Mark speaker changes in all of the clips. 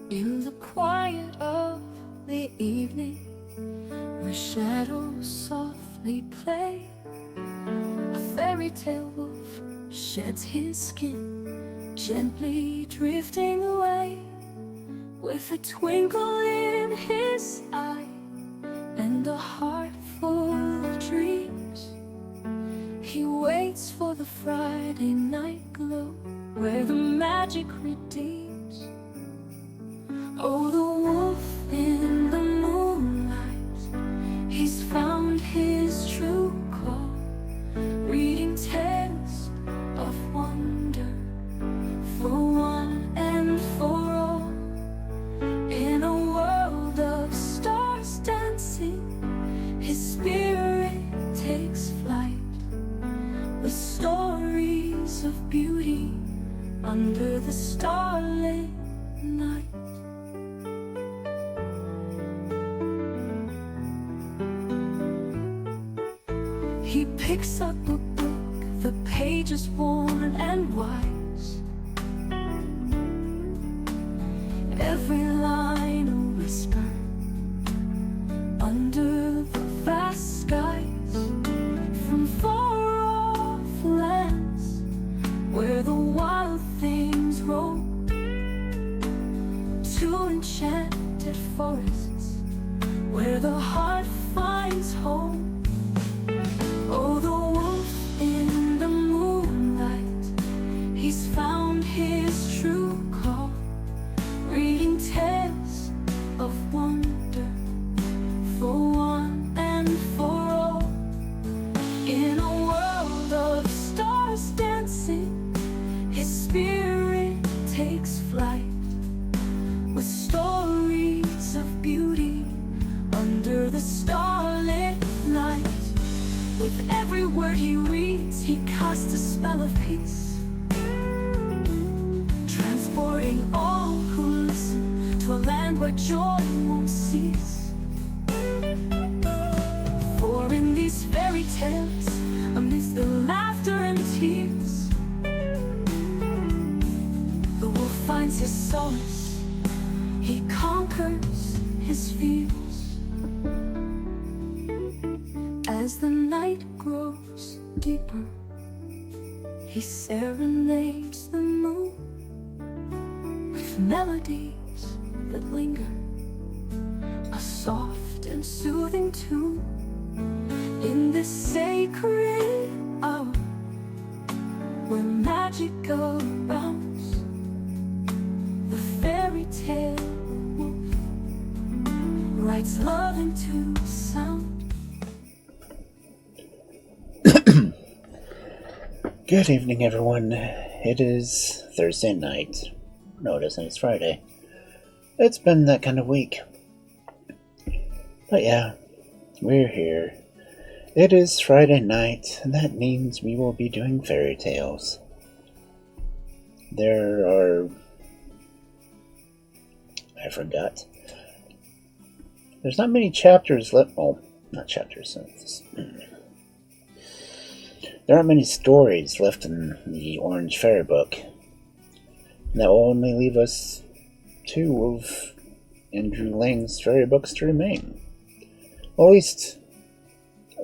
Speaker 1: In the quiet of the evening, where shadows softly play, a fairy tale wolf sheds his skin, gently drifting away, with a twinkle in his eye and a heart full of dreams. He waits for the Friday night glow, where the magic redeems. Oh, the wolf in the moonlight, he's found his true call, reading tales of wonder for one and for all. In a world of stars dancing, his spirit takes flight, with stories of beauty under the starlit night. He picks up a book, the pages worn and wise, every line a whisper under the vast skies, from far off lands where the wild things roam, to enchanted forests where the heart finds home. Oh, the wolf in the moonlight, he's found his true call, reading tales of wonder for one and for all. In a world of stars dancing, his spirit takes flight, with stories of beauty under the starlit night. With every word he reads, he casts a spell of peace, transporting all who listen to a land where joy won't cease. For in these fairy tales, amidst the laughter and tears, the wolf finds his solace, he conquers his fears. As the night grows deeper, he serenades the moon with melodies that linger, a soft and soothing tune. In this sacred hour, where magic abounds, the fairy tale wolf writes love into sound.
Speaker 2: Good evening, everyone. It is Thursday night. No, it isn't. It's Friday. It's been that kind of week. But yeah, we're here. It is Friday night, and that means we will be doing fairy tales. There are... I forgot. There's not many chapters left. Well, not chapters. There aren't many stories left in the Orange Fairy Book. And that will only leave us 2 of Andrew Lang's fairy books to remain. Well, at least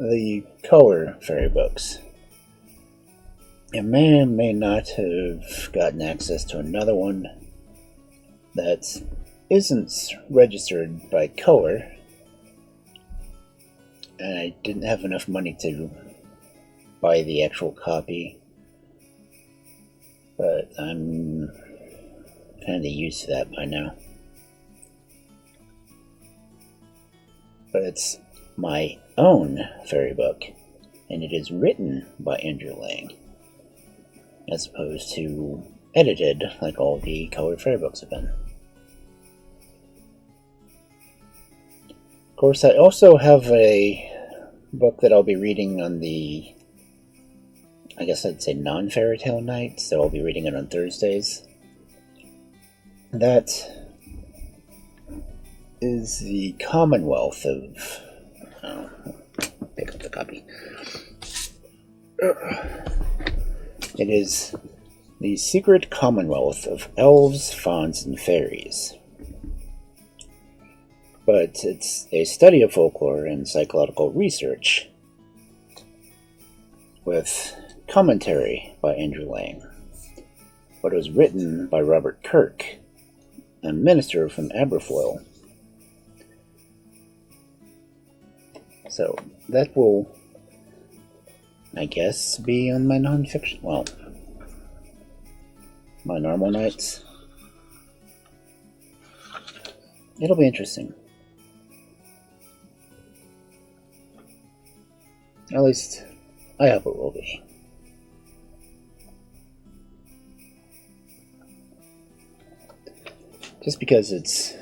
Speaker 2: the color fairy books. I may or may not have gotten access to another one that isn't registered by color, and I didn't have enough money to buy the actual copy, but I'm kind of used to that by now. But it's my own fairy book, and it is written by Andrew Lang, as opposed to edited like all the colored fairy books have been. Of course, I also have a book that I'll be reading on the, I guess I'd say, non-fairy tale night, so I'll be reading it on Thursdays. That is the Commonwealth of... Oh, pick up the copy. It is The Secret Commonwealth of Elves, Fauns, and Fairies but it's a study of folklore and psychological research with commentary by Andrew Lang. But it was written by Robert Kirk, a minister from Aberfoyle. So that will, I guess, be on my nonfiction. Well, my normal nights. It'll be interesting. At least, I hope it will be. Just because it's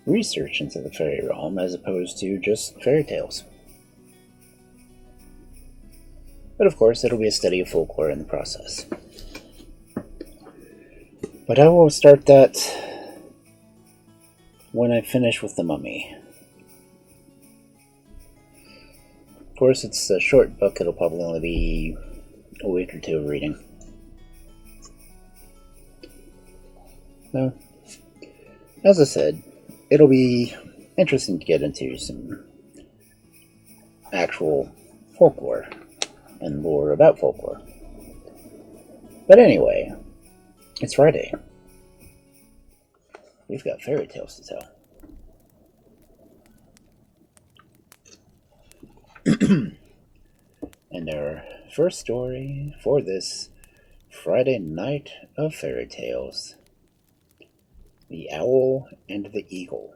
Speaker 2: research into the fairy realm as opposed to just fairy tales. But of course, it'll be a study of folklore in the process. But I will start that when I finish with The Mummy. Of course, it's a short book. It'll probably only be a week or two of reading. So, as I said, it'll be interesting to get into some actual folklore and lore about folklore. But anyway, it's Friday. We've got fairy tales to tell. And our first story for this Friday night of fairy tales: The Owl and the Eagle.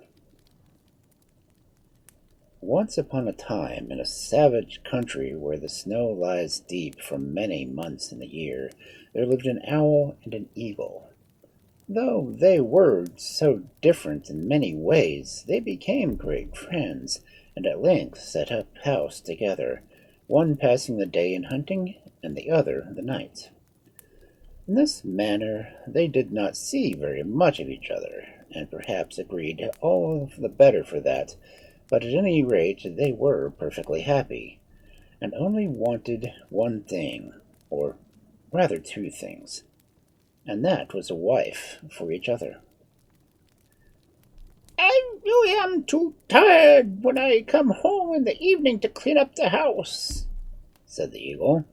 Speaker 2: Once upon a time, in a savage country where the snow lies deep for many months in the year, there lived an owl and an eagle. Though they were so different in many ways, they became great friends, and at length set up house together, one passing the day in hunting, and the other the night. In this manner they did not see very much of each other, and perhaps agreed all the better for that, but at any rate they were perfectly happy, and only wanted one thing, or rather two things, and that was a wife for each other. "I really am too tired when I come home in the evening to clean up the house," said the eagle.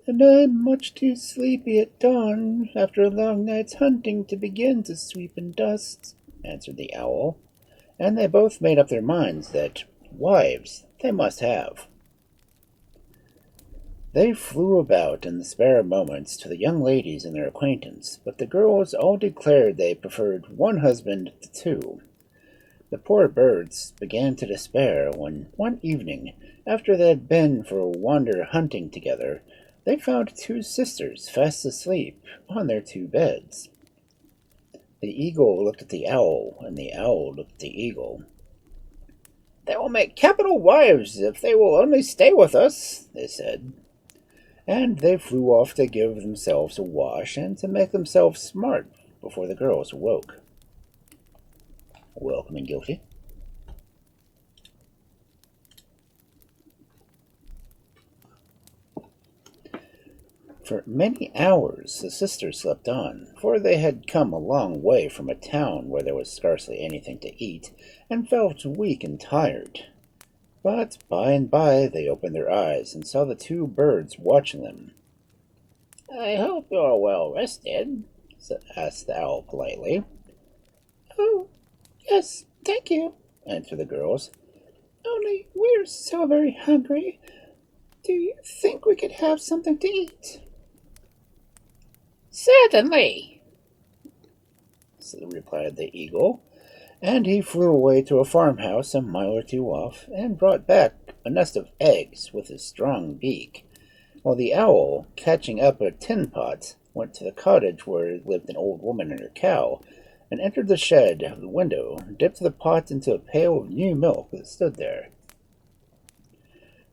Speaker 2: "And I'm much too sleepy at dawn after a long night's hunting to begin to sweep and dust," answered the owl, and they both made up their minds that wives they must have. They flew about in the spare moments to the young ladies and their acquaintance, but the girls all declared they preferred one husband to two. The poor birds began to despair when, one evening, after they had been for a wander hunting together, they found two sisters fast asleep on their two beds. The eagle looked at the owl, and the owl looked at the eagle. "They will make capital wives if they will only stay with us," they said. And they flew off to give themselves a wash and to make themselves smart before the girls awoke. Welcome and guilty. For many hours the sisters slept on, for they had come a long way from a town where there was scarcely anything to eat, and felt weak and tired. But by and by they opened their eyes and saw the two birds watching them. "I hope you are well rested," asked the owl politely. "Oh, yes, thank you," answered the girls. "Only we're so very hungry. Do you think we could have something to eat?" "Certainly," replied the eagle, and he flew away to a farmhouse a mile or two off, and brought back a nest of eggs with his strong beak, while the owl, catching up a tin pot, went to the cottage where lived an old woman and her cow, and entered the shed of the window, dipped the pot into a pail of new milk that stood there.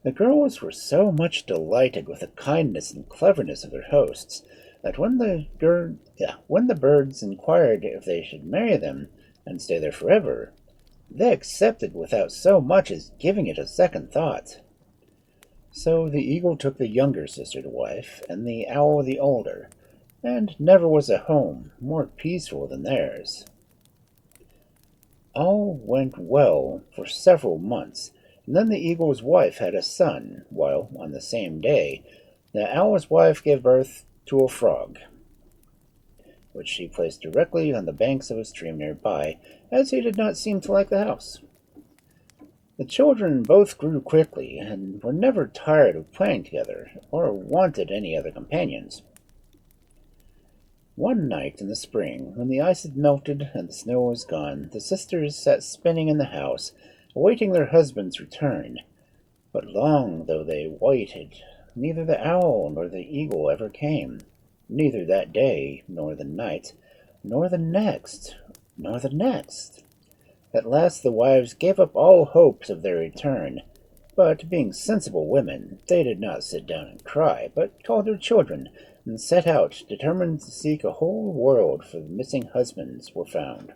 Speaker 2: The girls were so much delighted with the kindness and cleverness of their hosts that when the birds inquired if they should marry them and stay there forever, they accepted without so much as giving it a second thought. So the eagle took the younger sister to wife, and the owl the older, and never was a home more peaceful than theirs. All went well for several months, and then the eagle's wife had a son, while on the same day the owl's wife gave birth to a frog, which she placed directly on the banks of a stream nearby, as he did not seem to like the house. The children both grew quickly, and were never tired of playing together, or wanted any other companions. One night in the spring, when the ice had melted and the snow was gone, the sisters sat spinning in the house, awaiting their husband's return. But long though they waited, neither the owl nor the eagle ever came, neither that day, nor the night, nor the next, nor the next. At last the wives gave up all hopes of their return, but being sensible women, they did not sit down and cry, but called their children, and set out, determined to seek a whole world for the missing husbands were found.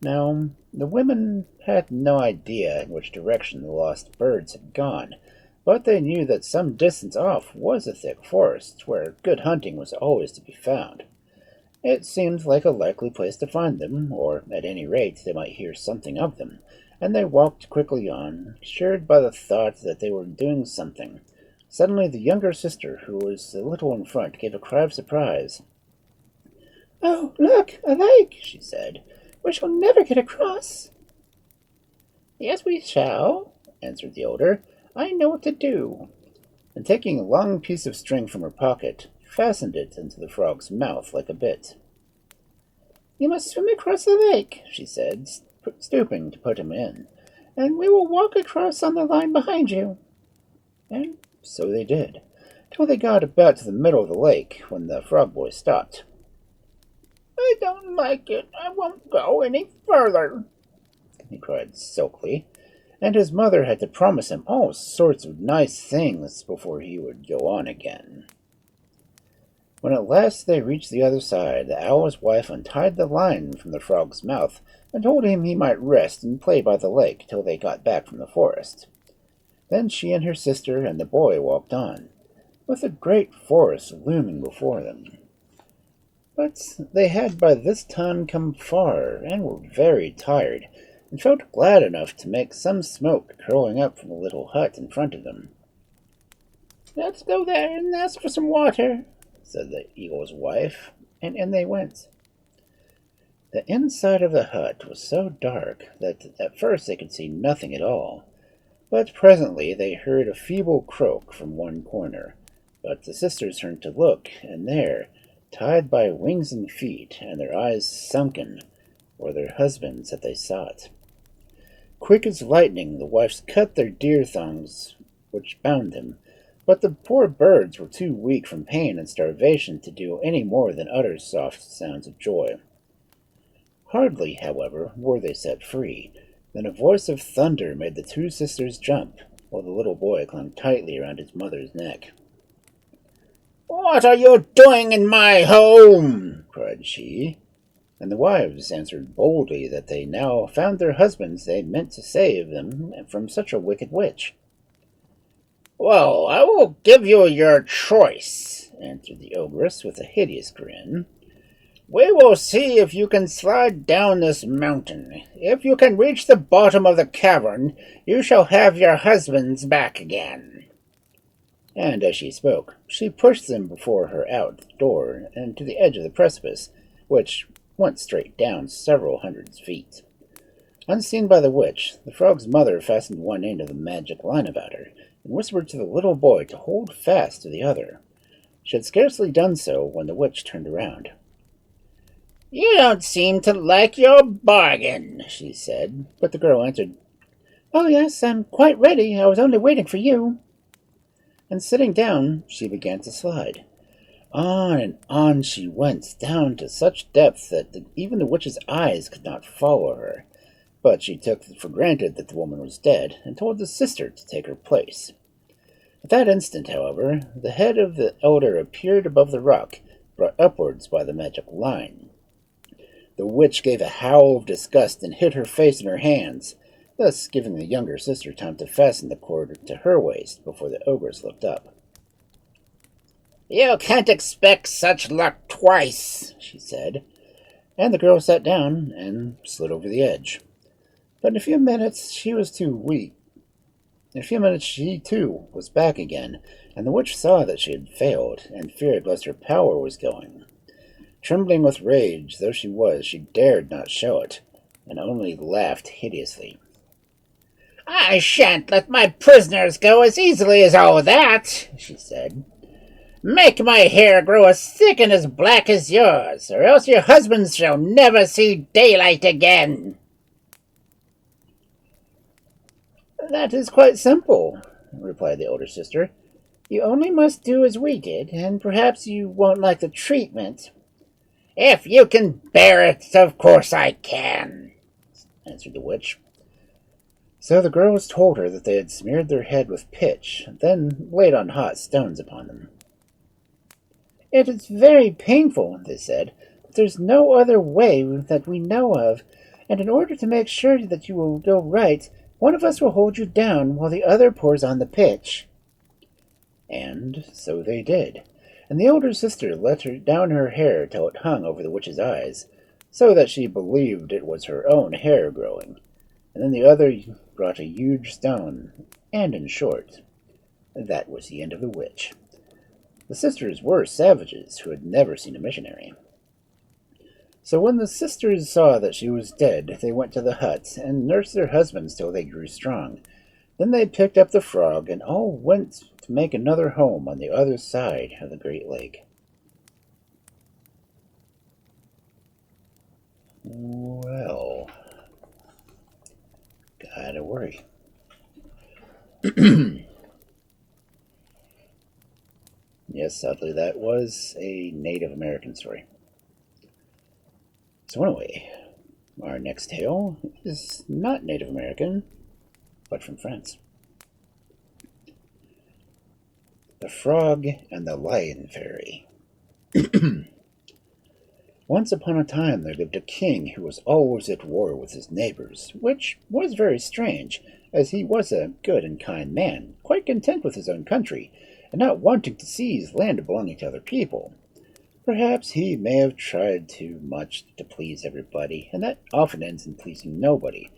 Speaker 2: Now, the women had no idea in which direction the lost birds had gone, but they knew that some distance off was a thick forest, where good hunting was always to be found. It seemed like a likely place to find them, or at any rate they might hear something of them, and they walked quickly on, cheered by the thought that they were doing something. Suddenly the younger sister, who was a little in front, gave a cry of surprise. "Oh, look, a lake," she said. "We shall never get across." "Yes, we shall," answered the older. "I know what to do." And taking a long piece of string from her pocket, fastened it into the frog's mouth like a bit. "You must swim across the lake," she said, stooping to put him in, "and we will walk across on the line behind you." And so they did, till they got about to the middle of the lake, when the frog boy stopped. "I don't like it. I won't go any further," he cried sulkily, and his mother had to promise him all sorts of nice things before he would go on again. When at last they reached the other side, the owl's wife untied the line from the frog's mouth and told him he might rest and play by the lake till they got back from the forest. Then she and her sister and the boy walked on, with a great forest looming before them. But they had by this time come far, and were very tired, and felt glad enough to make some smoke curling up from a little hut in front of them. "Let's go there and ask for some water," said the eagle's wife, and in they went. The inside of the hut was so dark that at first they could see nothing at all, but presently they heard a feeble croak from one corner. But the sisters turned to look, and there, tied by wings and feet, and their eyes sunken, were their husbands that they sought. Quick as lightning the wives cut their deer thongs which bound them, but the poor birds were too weak from pain and starvation to do any more than utter soft sounds of joy. Hardly, however, were they set free, than a voice of thunder made the two sisters jump, while the little boy clung tightly around his mother's neck. "What are you doing in my home?" cried she. And the wives answered boldly that they now found their husbands they meant to save them from such a wicked witch. "Well, I will give you your choice," answered the ogress with a hideous grin. "We will see if you can slide down this mountain. If you can reach the bottom of the cavern, you shall have your husbands back again." And as she spoke, she pushed them before her out the door and to the edge of the precipice, which went straight down several hundred feet. Unseen by the witch, the frog's mother fastened one end of the magic line about her, and whispered to the little boy to hold fast to the other. She had scarcely done so when the witch turned around. "You don't seem to like your bargain," she said, but the girl answered, "Oh yes, I'm quite ready. I was only waiting for you." And sitting down, she began to slide. On and on she went, down to such depth that even the witch's eyes could not follow her. But she took for granted that the woman was dead, and told the sister to take her place. At that instant, however, the head of the elder appeared above the rock, brought upwards by the magic line. The witch gave a howl of disgust and hid her face in her hands, thus giving the younger sister time to fasten the cord to her waist before the ogress looked up. "You can't expect such luck twice," she said. and the girl sat down and slid over the edge. But in a few minutes she was too weak. In a few minutes she, too, was back again, and the witch saw that she had failed, and feared lest her power was going. Trembling with rage though she was, she dared not show it, and only laughed hideously. "I shan't let my prisoners go as easily as all that," she said. "Make my hair grow as thick and as black as yours, or else your husbands shall never see daylight again." "That is quite simple," replied the older sister. "You only must do as we did, and perhaps you won't like the treatment." "If you can bear it, of course I can," answered the witch. So the girls told her that they had smeared their head with pitch, then laid on hot stones upon them. "It is very painful," they said, "but there's no other way that we know of, and in order to make sure that you will go right, one of us will hold you down while the other pours on the pitch." And so they did, and the older sister let her down her hair till it hung over the witch's eyes, so that she believed it was her own hair growing, and then the other brought a huge stone, and in short, that was the end of the witch. The sisters were savages who had never seen a missionary. So when the sisters saw that she was dead, they went to the hut and nursed their husbands till they grew strong. Then they picked up the frog and all went to make another home on the other side of the great lake. Well, gotta worry. Yes, sadly, that was a Native American story. So anyway, our next tale is not Native American, but from France. The Frog and the Lion Fairy. Once upon a time there lived a king who was always at war with his neighbors, which was very strange, as he was a good and kind man, quite content with his own country, and not wanting to seize land belonging to other people. Perhaps he may have tried too much to please everybody, and that often ends in pleasing nobody.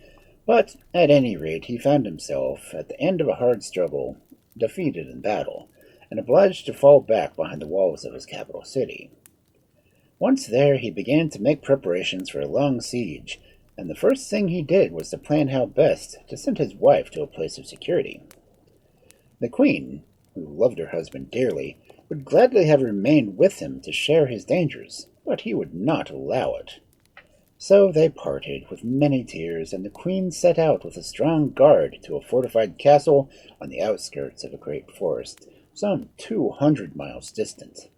Speaker 2: But at any rate he found himself, at the end of a hard struggle, defeated in battle, and obliged to fall back behind the walls of his capital city. Once there, he began to make preparations for a long siege, and the first thing he did was to plan how best to send his wife to a place of security. The queen, who loved her husband dearly, would gladly have remained with him to share his dangers, but he would not allow it. So they parted with many tears, and the queen set out with a strong guard to a fortified castle on the outskirts of a great forest, some 200 miles distant.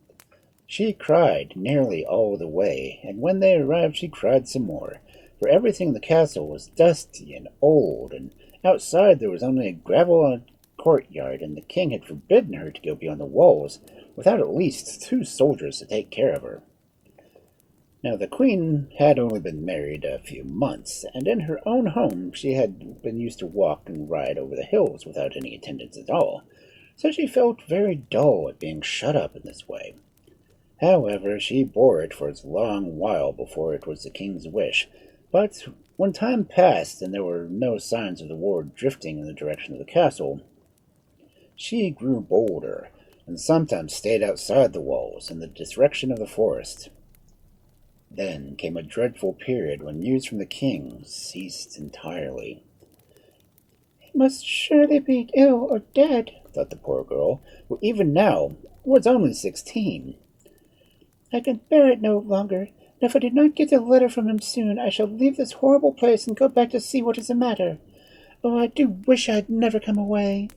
Speaker 2: She cried nearly all the way, and when they arrived she cried some more, for everything in the castle was dusty and old, and outside there was only a gravel courtyard, and the king had forbidden her to go beyond the walls without at least 2 soldiers to take care of her. Now the queen had only been married a few months, and in her own home she had been used to walk and ride over the hills without any attendance at all, so she felt very dull at being shut up in this way. However, she bore it for a long while before it was the king's wish, but when time passed and there were no signs of the war drifting in the direction of the castle, she grew bolder, and sometimes stayed outside the walls in the direction of the forest. Then came a dreadful period when news from the king ceased entirely. "He must surely be ill or dead," thought the poor girl, who even now was only 16. "I can bear it no longer, and if I do not get a letter from him soon, I shall leave this horrible place and go back to see what is the matter. Oh, I do wish I had never come away."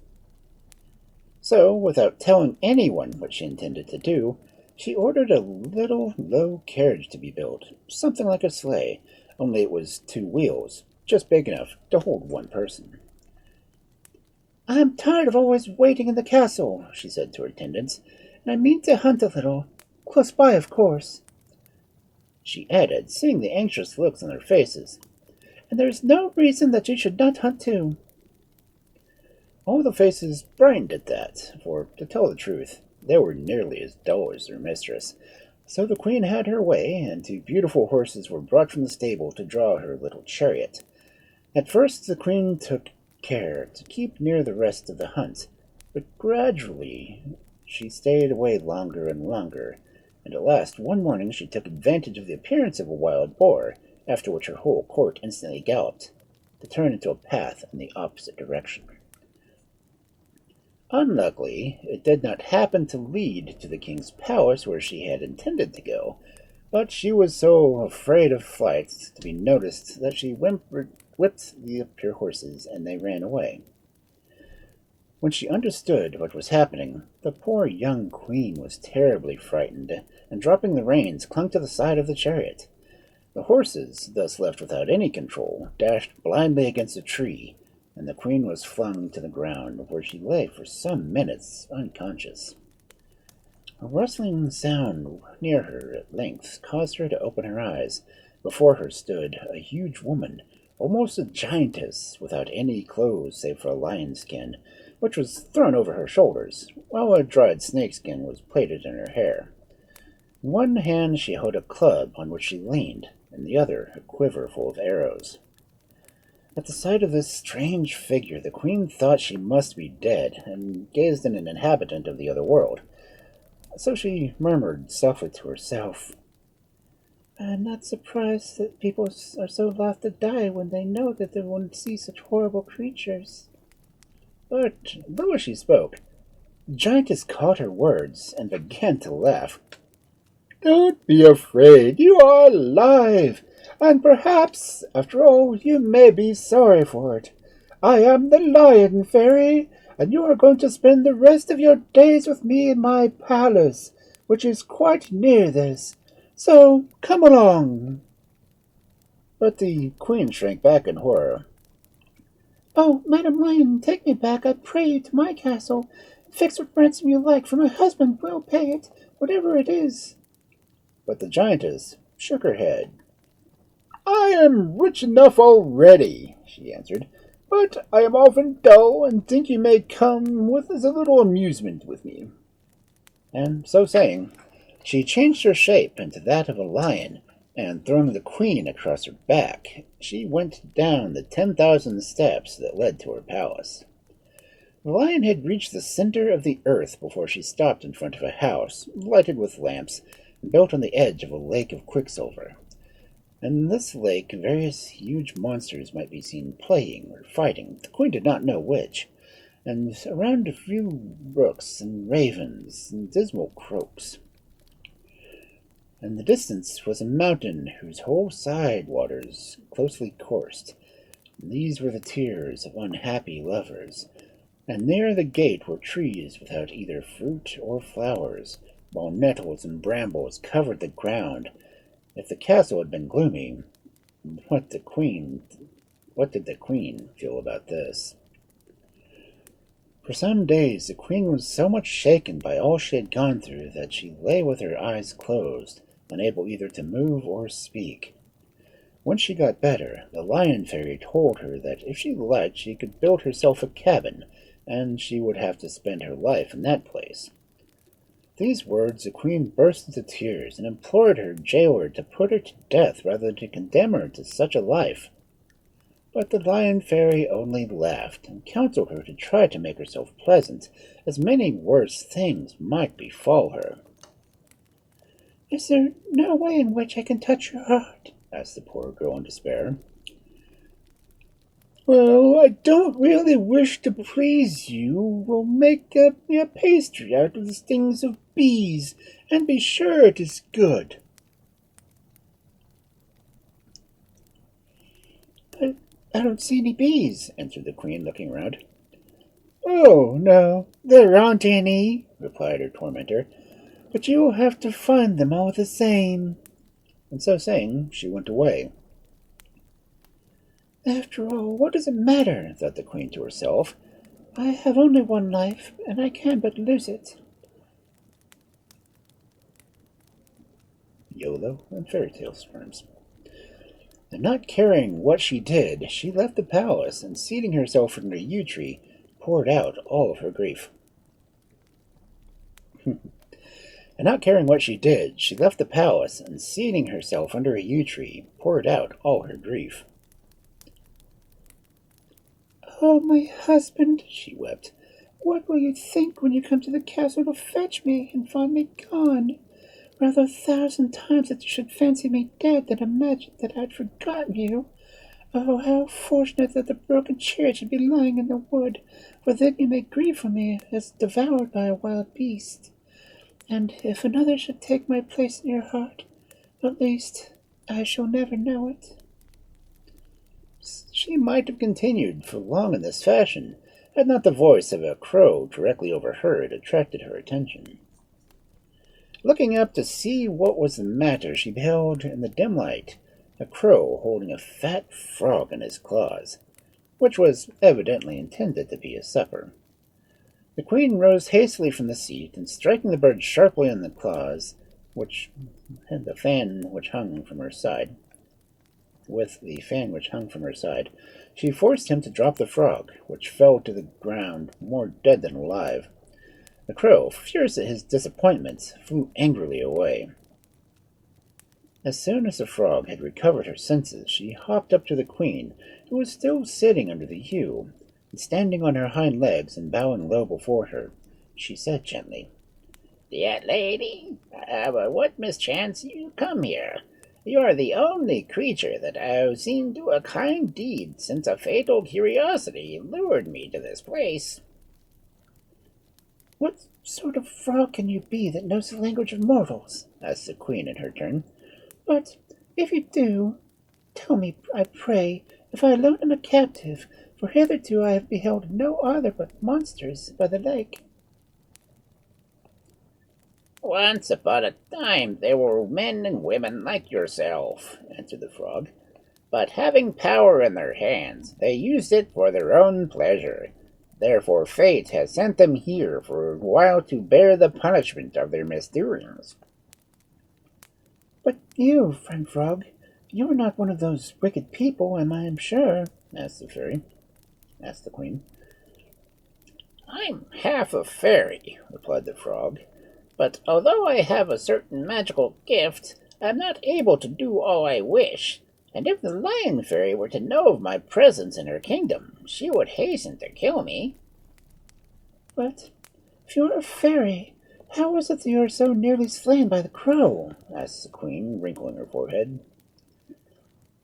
Speaker 2: So, without telling anyone what she intended to do, she ordered a little low carriage to be built, something like a sleigh, only it was 2 wheels, just big enough to hold one person. "I am tired of always waiting in the castle," she said to her attendants, "and I mean to hunt a little. Close by, of course," she added, seeing the anxious looks on their faces, "and there is no reason that you should not hunt too." All the faces brightened at that, for, to tell the truth, they were nearly as dull as their mistress, So the queen had her way, and 2 beautiful horses were brought from the stable to draw her little chariot. At first the queen took care to keep near the rest of the hunt, but gradually she stayed away longer and longer, and at last one morning she took advantage of the appearance of a wild boar, after which her whole court instantly galloped, to turn into a path in the opposite direction. Unluckily, it did not happen to lead to the king's palace where she had intended to go, but she was so afraid of flight to be noticed that she whipped the pure horses, and they ran away. When she understood what was happening, the poor young queen was terribly frightened, and dropping the reins, clung to the side of the chariot. The horses, thus left without any control, dashed blindly against a tree, and the queen was flung to the ground, where she lay for some minutes unconscious. A rustling sound near her at length caused her to open her eyes. Before her stood a huge woman, almost a giantess, without any clothes save for a lion's skin, which was thrown over her shoulders, while a dried snakeskin was plaited in her hair. In one hand she held a club on which she leaned, in the other a quiver full of arrows. At the sight of this strange figure, the queen thought she must be dead, and gazed at an inhabitant of the other world. So she murmured softly to herself, "I'm not surprised that people are so loth to die when they know that they won't see such horrible creatures." But though as she spoke, the giantess caught her words and began to laugh. "Don't be afraid, you are alive, and perhaps, after all, you may be sorry for it. I am the Lion Fairy, and you are going to spend the rest of your days with me in my palace, which is quite near this. So come along." But the queen shrank back in horror. "Oh, Madam Lion, take me back, I pray you, to my castle. Fix what ransom you like, for my husband will pay it, whatever it is." But the giantess shook her head. "I am rich enough already," she answered, "but I am often dull, and think you may come with as a little amusement with me." And so saying, she changed her shape into that of a lion, and throwing the queen across her back, she went down the 10,000 steps that led to her palace. The lion had reached the center of the earth before she stopped in front of a house, lighted with lamps, and built on the edge of a lake of quicksilver. In this lake various huge monsters might be seen playing or fighting, the queen did not know which, and around a few rooks and ravens and dismal croaks. In the distance was a mountain whose whole side waters closely coursed. These were the tears of unhappy lovers, and near the gate were trees without either fruit or flowers, while nettles and brambles covered the ground. If the castle had been gloomy, what did the queen feel about this? For some days the queen was so much shaken by all she had gone through that she lay with her eyes closed, unable either to move or speak. When she got better, the Lion Fairy told her that if she liked she could build herself a cabin, and she would have to spend her life in that place. These words the queen burst into tears, and implored her jailer to put her to death rather than to condemn her to such a life. But the Lion Fairy only laughed, and counseled her to try to make herself pleasant, as many worse things might befall her. "Is there no way in which I can touch your heart?" asked the poor girl in despair. "Well, I don't really wish to please you. We'll make me a pastry out of the stings of bees, and be sure it is good." "But I don't see any bees," answered the queen, looking round. "Oh, no, there aren't any," replied her tormentor, "but you will have to find them all the same." And so saying, she went away. "After all, what does it matter?" thought the queen to herself. "I have only one life, and I can but lose it." YOLO and fairy tales terms. And not caring what she did, she left the palace, and seating herself under a yew tree, poured out all of her grief. and not caring what she did, she left the palace and, seating herself under a yew tree, poured out all her grief.
Speaker 3: "Oh, my husband," she wept, "what will you think when you come to the castle to fetch me and find me gone? Rather 1,000 times that you should fancy me dead than imagine that I'd forgotten you. Oh, how fortunate that the broken chair should be lying in the wood, for then you may grieve for me as devoured by a wild beast. And if another should take my place in your heart, at least I shall never know it."
Speaker 2: She might have continued for long in this fashion, had not the voice of a crow directly overheard attracted her attention. Looking up to see what was the matter, she beheld in the dim light a crow holding a fat frog in his claws, which was evidently intended to be a supper. The queen rose hastily from the seat, and striking the bird sharply on the claws, which had the fan which hung from her side, she forced him to drop the frog, which fell to the ground more dead than alive. The crow, furious at his disappointment, flew angrily away. As soon as the frog had recovered her senses, she hopped up to the queen, who was still sitting under the yew, and standing on her hind legs and bowing low before her, she said gently, "Dear lady, by what mischance you come here? You are the only creature that I have seen do a kind deed since a fatal curiosity lured me to this place."
Speaker 3: "What sort of frog can you be that knows the language of mortals?" asked the queen in her turn. "But if you do, tell me, I pray, if I alone am a captive, for hitherto I have beheld no other but monsters by the lake."
Speaker 4: "Once upon a time there were men and women like yourself," answered the frog. "But having power in their hands, they used it for their own pleasure. Therefore fate has sent them here for a while to bear the punishment of their misdoings."
Speaker 3: "But you, friend frog, you are not one of those wicked people, am I sure?"
Speaker 2: asked the queen.
Speaker 4: "I'm half a fairy," replied the frog. "But although I have a certain magical gift, I'm not able to do all I wish. And if the Lion Fairy were to know of my presence in her kingdom, she would hasten to kill me."
Speaker 3: "But if you are a fairy, how is it that you are so nearly slain by the crow?"
Speaker 2: asked the queen, wrinkling her forehead.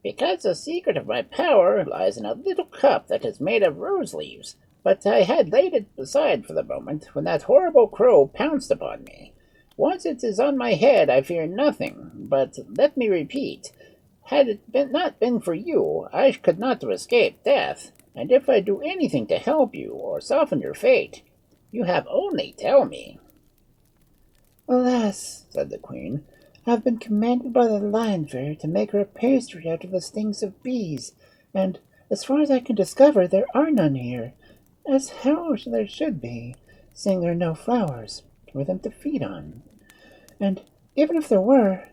Speaker 4: "Because the secret of my power lies in a little cup that is made of rose leaves. But I had laid it aside for the moment when that horrible crow pounced upon me. Once it is on my head, I fear nothing. But let me repeat, had it not been for you, I could not have escaped death. And if I do anything to help you or soften your fate, you have only tell me."
Speaker 3: "Alas," said the queen, "I have been commanded by the Lion Fairy to make her a pastry out of the stings of bees, and, as far as I can discover, there are none here, as how there should be, seeing there are no flowers for them to feed on. And even if there were,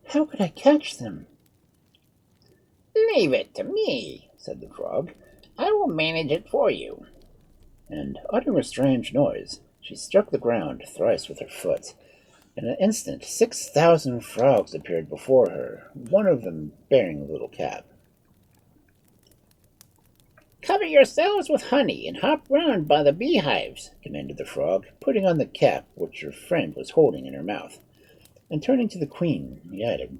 Speaker 3: how could I catch them?"
Speaker 4: "Leave it to me," said the frog. "I will manage it for you."
Speaker 2: And, uttering a strange noise, she struck the ground thrice with her foot. In an instant 6,000 frogs appeared before her, one of them bearing a little cap.
Speaker 4: "Cover yourselves with honey and hop round by the beehives,"
Speaker 2: commanded the frog, putting on the cap which her friend was holding in her mouth. And turning to the queen, he added,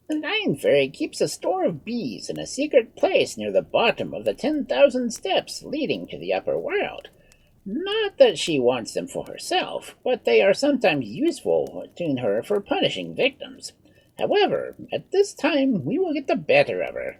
Speaker 4: "The Lion Fairy keeps a store of bees in a secret place near the bottom of the 10,000 steps leading to the upper world. Not that she wants them for herself, but they are sometimes useful to her for punishing victims. However, at this time we will get the better of her."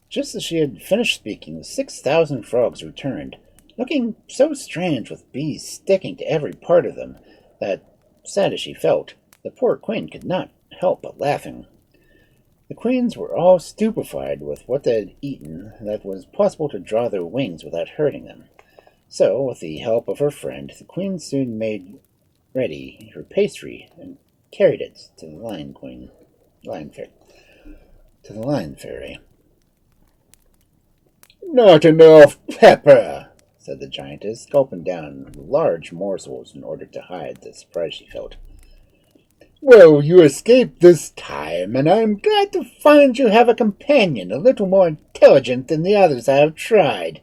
Speaker 2: Just as she had finished speaking, the 6,000 frogs returned, looking so strange with bees sticking to every part of them that, sad as she felt, the poor queen could not help but laughing. The queens were all stupefied with what they had eaten that was possible to draw their wings without hurting them. So, with the help of her friend, the queen soon made ready her pastry and carried it to the Lion Fairy. "Not enough pepper," said the giantess, gulping down large morsels in order to hide the surprise she felt. "Well, you escaped this time, and I'm glad to find you have a companion a little more intelligent than the others I have tried.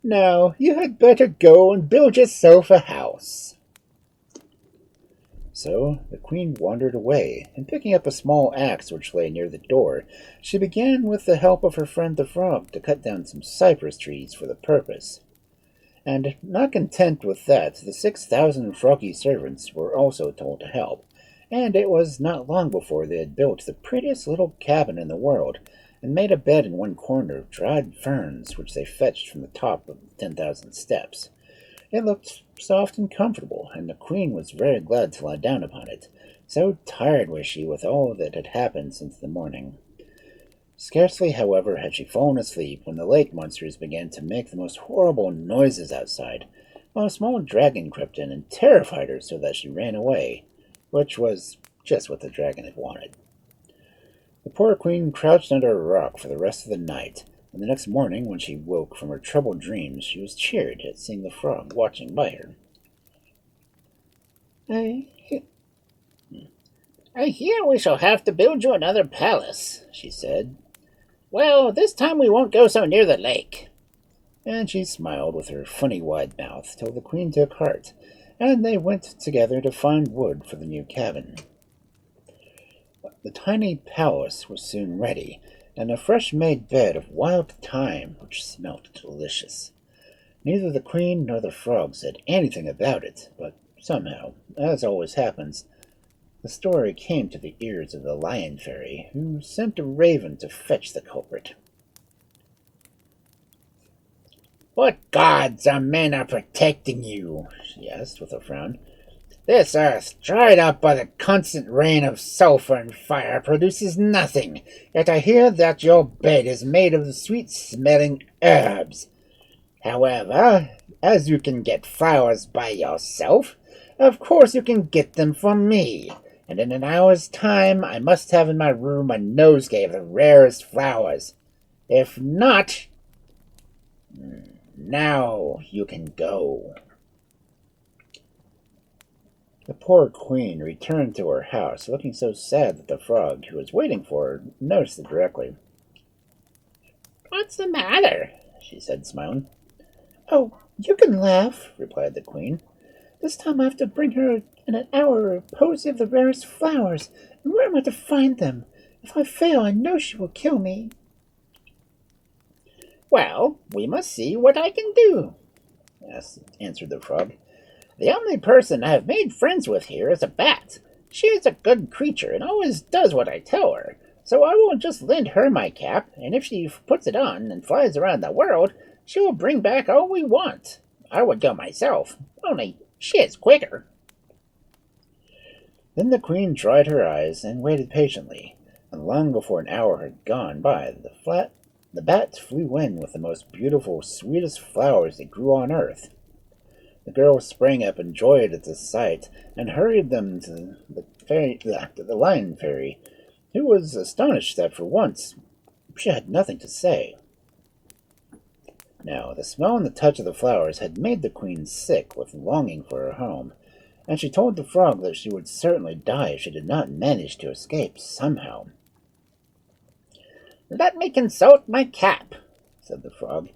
Speaker 2: Now, you had better go and build yourself a house." So the queen wandered away, and picking up a small axe which lay near the door, she began with the help of her friend the frog to cut down some cypress trees for the purpose. And not content with that, the 6,000 froggy servants were also told to help, and it was not long before they had built the prettiest little cabin in the world, and made a bed in one corner of dried ferns which they fetched from the top of the 10,000 steps. It looked soft and comfortable, and the queen was very glad to lie down upon it, so tired was she with all that had happened since the morning. Scarcely, however, had she fallen asleep when the lake monsters began to make the most horrible noises outside, while a small dragon crept in and terrified her so that she ran away, which was just what the dragon had wanted. The poor queen crouched under a rock for the rest of the night, and the next morning, when she woke from her troubled dreams, she was cheered at seeing the frog watching by her.
Speaker 4: I hear we shall have to build you another palace, she said. Well, this time we won't go so near the lake.
Speaker 2: And she smiled with her funny wide mouth till the queen took heart, and they went together to find wood for the new cabin. The tiny palace was soon ready, and a fresh-made bed of wild thyme which smelt delicious. Neither the queen nor the frog said anything about it, but somehow, as always happens, the story came to the ears of the lion fairy, who sent a raven to fetch the culprit.
Speaker 4: "What gods or men are protecting you?" she asked with a frown. "This earth, dried up by the constant rain of sulphur and fire, produces nothing, yet I hear that your bed is made of sweet-smelling herbs. However, as you can get flowers by yourself, of course you can get them from me, and in an hour's time I must have in my room a nosegay of the rarest flowers. If not, now you can go."
Speaker 2: The poor queen returned to her house, looking so sad that the frog, who was waiting for her, noticed it directly.
Speaker 4: "What's the matter?"
Speaker 2: she said, smiling.
Speaker 3: "Oh, you can laugh," replied the queen. "This time I have to bring her in an hour a posy of the rarest flowers, and where am I to find them? If I fail, I know she will kill me."
Speaker 4: "Well, we must see what I can do," answered the frog. "The only person I have made friends with here is a bat. She is a good creature and always does what I tell her, so I will just lend her my cap, and if she puts it on and flies around the world, she will bring back all we want. I would go myself, only she is quicker."
Speaker 2: Then the queen dried her eyes and waited patiently, and long before an hour had gone by, the bat flew in with the most beautiful, sweetest flowers that grew on earth. The girl sprang up in joy at the sight, and hurried them to the lion fairy, who was astonished that for once she had nothing to say. Now, the smell and the touch of the flowers had made the queen sick with longing for her home, and she told the frog that she would certainly die if she did not manage to escape somehow.
Speaker 4: "Let me consult my cap,"
Speaker 2: said the frog,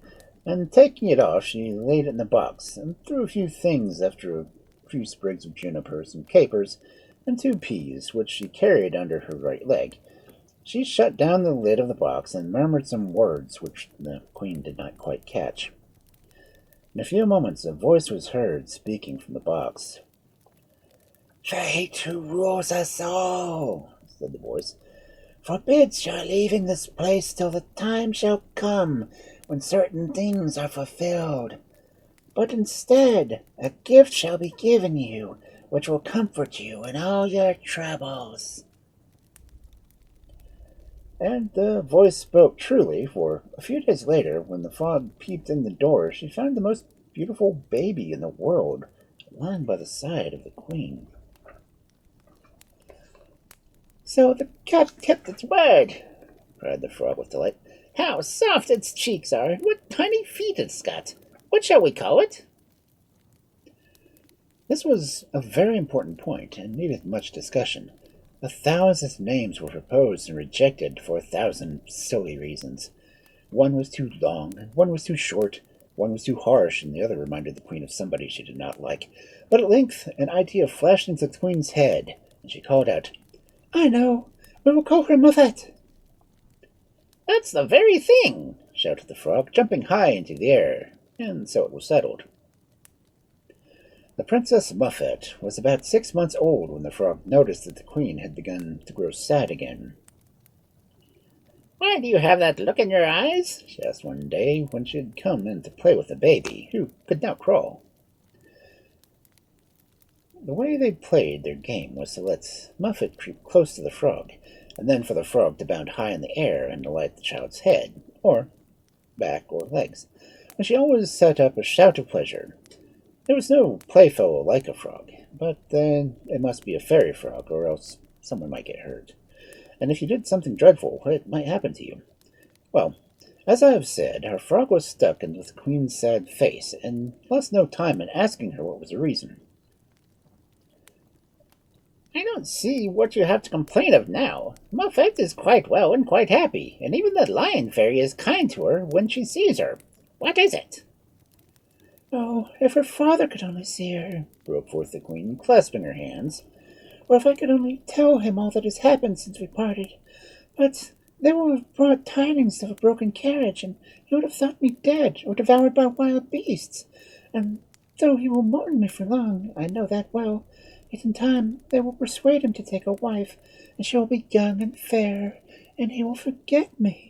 Speaker 2: and taking it off she laid it in the box, and threw a few things after a few sprigs of juniper, some capers, and 2 peas, which she carried under her right leg. She shut down the lid of the box and murmured some words which the queen did not quite catch. In a few moments a voice was heard speaking from the box. "Fate, who rules us all," said the voice, "forbids your leaving this place till the time shall come when certain things are fulfilled. But instead, a gift shall be given you, which will comfort you in all your troubles." And the voice spoke truly, for a few days later, when the frog peeped in the door, she found the most beautiful baby in the world lying by the side of the queen.
Speaker 4: "So the cat kept its word," cried the frog with delight. "How soft its cheeks are, and what tiny feet it's got! What shall we call it?
Speaker 2: This was a very important point and needed much discussion. 1,000 names were proposed and rejected for 1,000 silly reasons. One was too long, one was too short, one was too harsh, and the other reminded the queen of somebody she did not like. But at length an idea flashed into the queen's head, and she called out,
Speaker 3: I know! We will call her Muffet!
Speaker 4: That's the very thing!
Speaker 2: shouted the frog, jumping high into the air, and so it was settled. The Princess Muffet was about 6 months old when the frog noticed that the queen had begun to grow sad again.
Speaker 4: Why do you have that look in your eyes?
Speaker 2: She asked one day when she had come in to play with the baby, who could now crawl. The way they played their game was to let Muffet creep close to the frog, and then for the frog to bound high in the air and alight the child's head, or back or legs, and she always set up a shout of pleasure. There was no playfellow like a frog, but then it must be a fairy frog, or else someone might get hurt. And if you did something dreadful, it might happen to you. Well, as I have said, our frog was stuck in with the queen's sad face, and lost no time in asking her what was the reason.
Speaker 4: I don't see what you have to complain of now. Muffet is quite well and quite happy, and even the lion fairy is kind to her when she sees her. What is it?
Speaker 3: Oh, if her father could only see her,
Speaker 2: broke forth the queen, clasping her hands.
Speaker 3: Or if I could only tell him all that has happened since we parted. But they will have brought tidings of a broken carriage, and he would have thought me dead or devoured by wild beasts. And though he will mourn me for long, I know that well, yet in time they will persuade him to take a wife, and she will be young and fair, and he will forget me.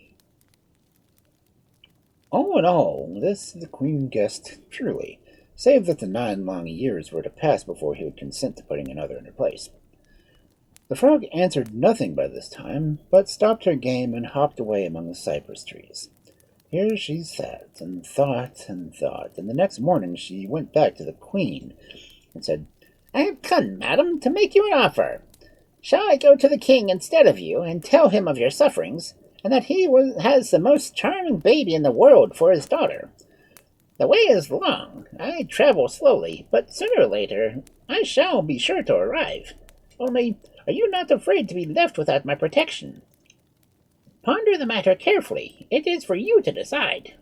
Speaker 2: All in all, this the queen guessed truly, save that the 9 long years were to pass before he would consent to putting another in her place. The frog answered nothing by this time, but stopped her game and hopped away among the cypress trees. Here she sat, and thought, and the next morning she went back to the queen, and said,
Speaker 4: I have come, madam, to make you an offer. Shall I go to the king instead of you, and tell him of your sufferings, and that he has the most charming baby in the world for his daughter? The way is long. I travel slowly, but sooner or later I shall be sure to arrive. Only, are you not afraid to be left without my protection? Ponder the matter carefully. It is for you to decide.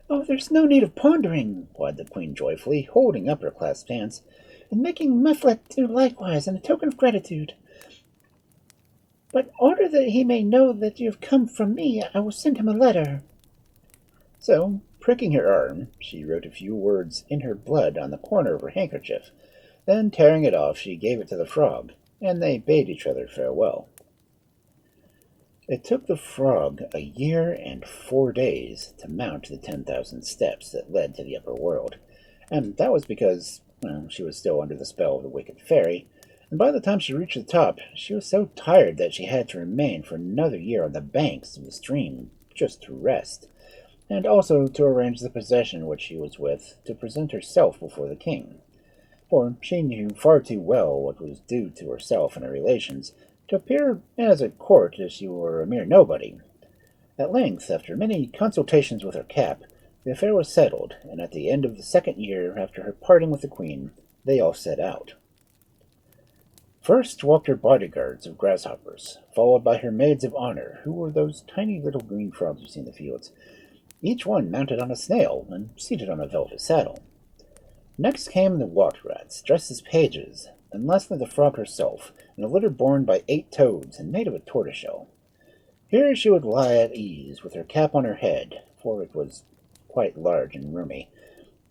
Speaker 3: Oh, there's no need of pondering,
Speaker 2: replied the queen joyfully, holding up her clasped hands,
Speaker 3: and making Mufflet do likewise in a token of gratitude. But order that he may know that you have come from me, I will send him a letter.
Speaker 2: So, pricking her arm, she wrote a few words in her blood on the corner of her handkerchief. Then, tearing it off, she gave it to the frog, and they bade each other farewell. It took the frog 1 year and 4 days to mount the 10,000 steps that led to the upper world, and that was because, she was still under the spell of the wicked fairy, and by the time she reached the top, she was so tired that she had to remain for another year on the banks of the stream just to rest, and also to arrange the procession which she was with to present herself before the king. For she knew far too well what was due to herself and her relations to appear as at court as she were a mere nobody. At length, after many consultations with her cap, the affair was settled, and at the end of the 2nd year after her parting with the queen, they all set out. First walked her bodyguards of grasshoppers, followed by her maids of honor, who were those tiny little green frogs you see in the fields, each one mounted on a snail and seated on a velvet saddle. Next came the water rats, dressed as pages, and lastly the frog herself, in a litter borne by 8 toads and made of a tortoiseshell. Here she would lie at ease, with her cap on her head, for it was quite large and roomy,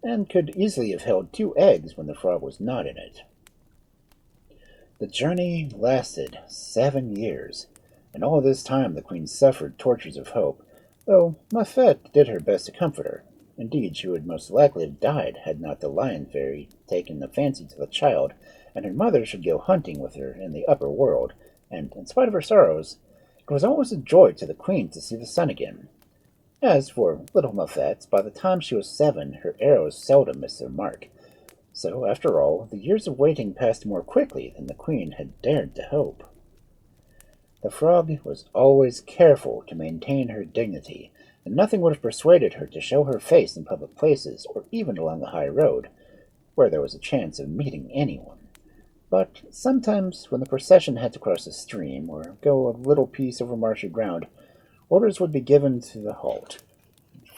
Speaker 2: and could easily have held 2 eggs when the frog was not in it. The journey lasted 7 years, and all this time the queen suffered tortures of hope, though Muffet did her best to comfort her. Indeed, she would most likely have died had not the lion fairy taken a fancy to the child, and her mother should go hunting with her in the upper world, and, in spite of her sorrows, it was always a joy to the queen to see the sun again. As for little Muffet, by the time she was 7, her arrows seldom missed their mark. So, after all, the years of waiting passed more quickly than the queen had dared to hope. The frog was always careful to maintain her dignity, and nothing would have persuaded her to show her face in public places or even along the high road, where there was a chance of meeting anyone. But sometimes, when the procession had to cross a stream or go a little piece over marshy ground, orders would be given to the halt.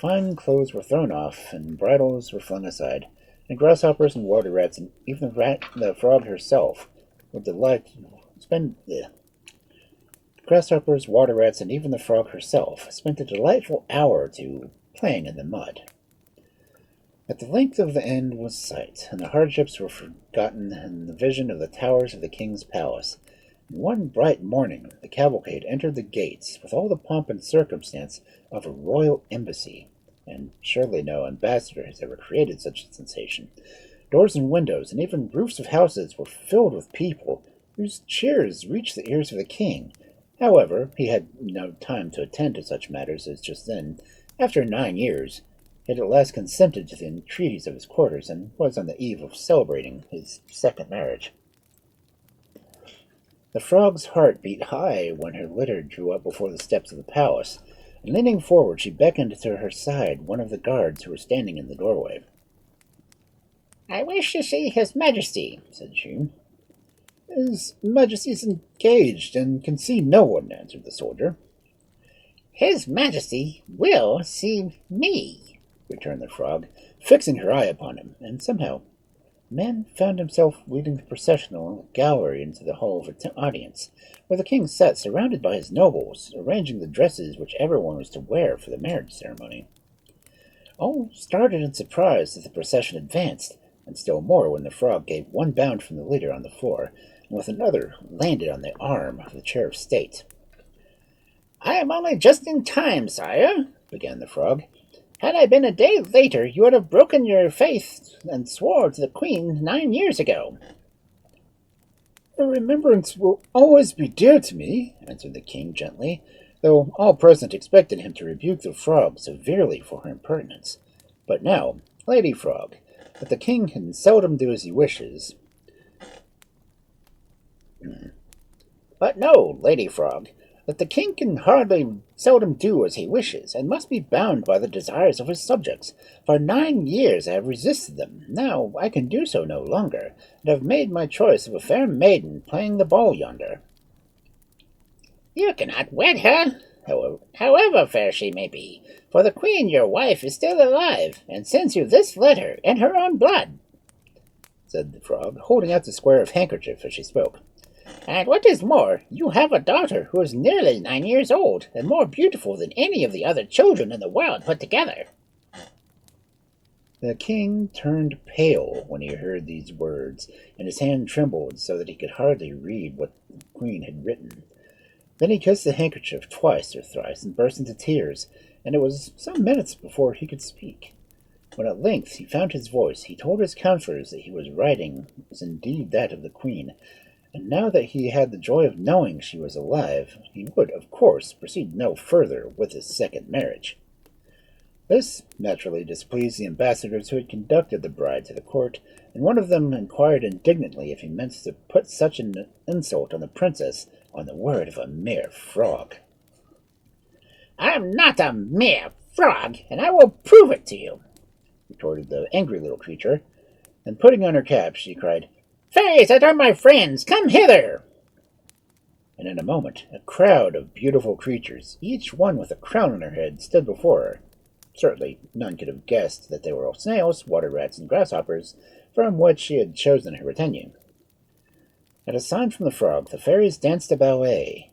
Speaker 2: Fine clothes were thrown off, and bridles were flung aside, and grasshoppers and water rats, and even the frog herself, would grasshoppers, water rats, and even the frog herself spent a delightful hour or two playing in the mud. At the length of the end was sight, and the hardships were forgotten in the vision of the towers of the king's palace. And one bright morning the cavalcade entered the gates with all the pomp and circumstance of a royal embassy, and surely no ambassador has ever created such a sensation. Doors and windows, and even roofs of houses, were filled with people, whose cheers reached the ears of the king. However, he had no time to attend to such matters, as just then, after 9 years, he had at last consented to the entreaties of his quarters, and was on the eve of celebrating his second marriage. The frog's heart beat high when her litter drew up before the steps of the palace, and leaning forward she beckoned to her side one of the guards who were standing in the doorway.
Speaker 4: "I wish to see His Majesty," said she.
Speaker 2: "His Majesty's engaged, and can see no one," answered the soldier.
Speaker 4: "His Majesty will see me,"
Speaker 2: returned the frog, fixing her eye upon him, and somehow the man found himself leading the procession along a gallery into the hall of audience, where the king sat surrounded by his nobles, arranging the dresses which everyone was to wear for the marriage ceremony. All started in surprise as the procession advanced, and still more when the frog gave one bound from the leader on the floor, and with another landed on the arm of the chair of state.
Speaker 4: "I am only just in time, sire," began the frog. "Had I been a day later, you would have broken your faith and swore to the queen 9 years ago."
Speaker 2: "The remembrance will always be dear to me," answered the king gently, though all present expected him to rebuke the frog severely for her impertinence. But now, Lady Frog, that the king can seldom do as he wishes.
Speaker 4: "But no, Lady Frog, that the king can hardly seldom do as he wishes, and must be bound by the desires of his subjects. For 9 years I have resisted them. Now I can do so no longer, and have made my choice of a fair maiden playing the ball yonder." "You cannot wed her, however fair she may be, for the queen, your wife, is still alive, and sends you this letter in her own blood,"
Speaker 2: said the frog, holding out the square of handkerchief as she spoke.
Speaker 4: "And what is more, you have a daughter who is nearly 9 years old, and more beautiful than any of the other children in the world put together."
Speaker 2: The king turned pale when he heard these words, and his hand trembled so that he could hardly read what the queen had written. Then he kissed the handkerchief twice or thrice and burst into tears, and it was some minutes before he could speak. When at length he found his voice, he told his counselors that he was writing was indeed that of the queen, and now that he had the joy of knowing she was alive, he would, of course, proceed no further with his second marriage. This naturally displeased the ambassadors who had conducted the bride to the court, and one of them inquired indignantly if he meant to put such an insult on the princess on the word of a mere frog.
Speaker 4: "I am not a mere frog, and I will prove it to you,"
Speaker 2: retorted the angry little creature, and putting on her cap, she cried,
Speaker 4: "Fairies that are my friends, come hither!"
Speaker 2: And in a moment a crowd of beautiful creatures, each one with a crown on her head, stood before her. Certainly none could have guessed that they were all snails, water rats, and grasshoppers, from which she had chosen her retinue. At a sign from the frog, the fairies danced a ballet,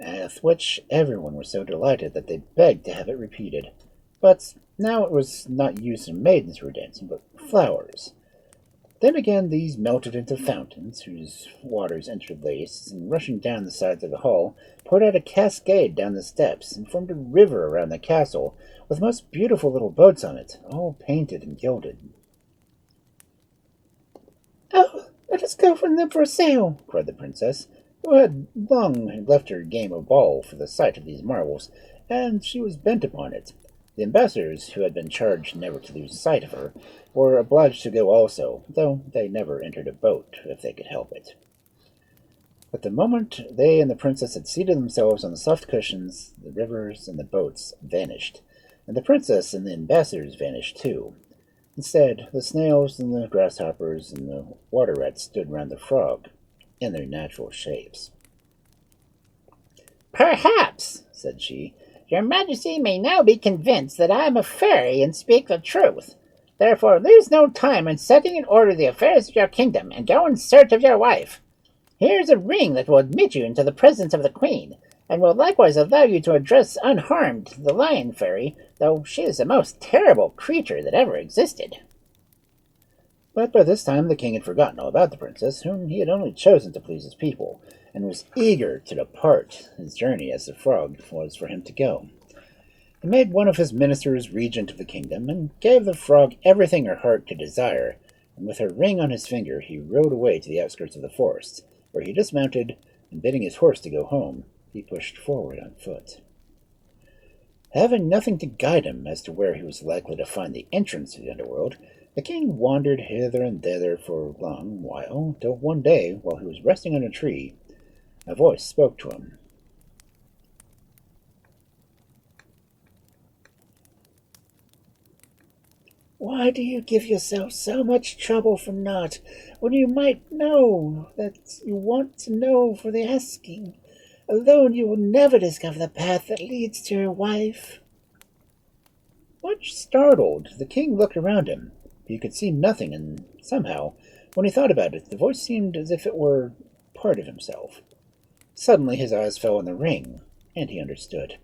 Speaker 2: at which everyone was so delighted that they begged to have it repeated. But now it was not youths and maidens who were dancing, but flowers. Then again these melted into fountains, whose waters interlaced, and rushing down the sides of the hall, poured out a cascade down the steps, and formed a river around the castle, with most beautiful little boats on it, all painted and gilded.
Speaker 3: "Oh, let us go from them for a sail,"
Speaker 2: cried the princess, who had long left her game of ball for the sight of these marvels, and she was bent upon it. The ambassadors, who had been charged never to lose sight of her, were obliged to go also, though they never entered a boat if they could help it. But the moment they and the princess had seated themselves on the soft cushions, the rivers and the boats vanished, and the princess and the ambassadors vanished too. Instead, the snails and the grasshoppers and the water rats stood round the frog in their natural shapes.
Speaker 4: "Perhaps," said she, "your majesty may now be convinced that I am a fairy and speak the truth. Therefore lose no time in setting in order the affairs of your kingdom, and go in search of your wife. Here is a ring that will admit you into the presence of the queen, and will likewise allow you to address unharmed the lion fairy, though she is the most terrible creature that ever existed."
Speaker 2: But by this time the king had forgotten all about the princess, whom he had only chosen to please his people, and was eager to depart his journey as the frog was for him to go. He made one of his ministers regent of the kingdom, and gave the frog everything her heart could desire, and with her ring on his finger he rode away to the outskirts of the forest, where he dismounted, and bidding his horse to go home, he pushed forward on foot. Having nothing to guide him as to where he was likely to find the entrance to the underworld, the king wandered hither and thither for a long while, till one day, while he was resting on a tree, a voice spoke to him.
Speaker 3: "Why do you give yourself so much trouble for naught, when you might know that you want to know for the asking? Alone you will never discover the path that leads to your wife."
Speaker 2: Much startled, the king looked around him. He could see nothing, and somehow, when he thought about it, the voice seemed as if it were part of himself. Suddenly his eyes fell on the ring, and he understood.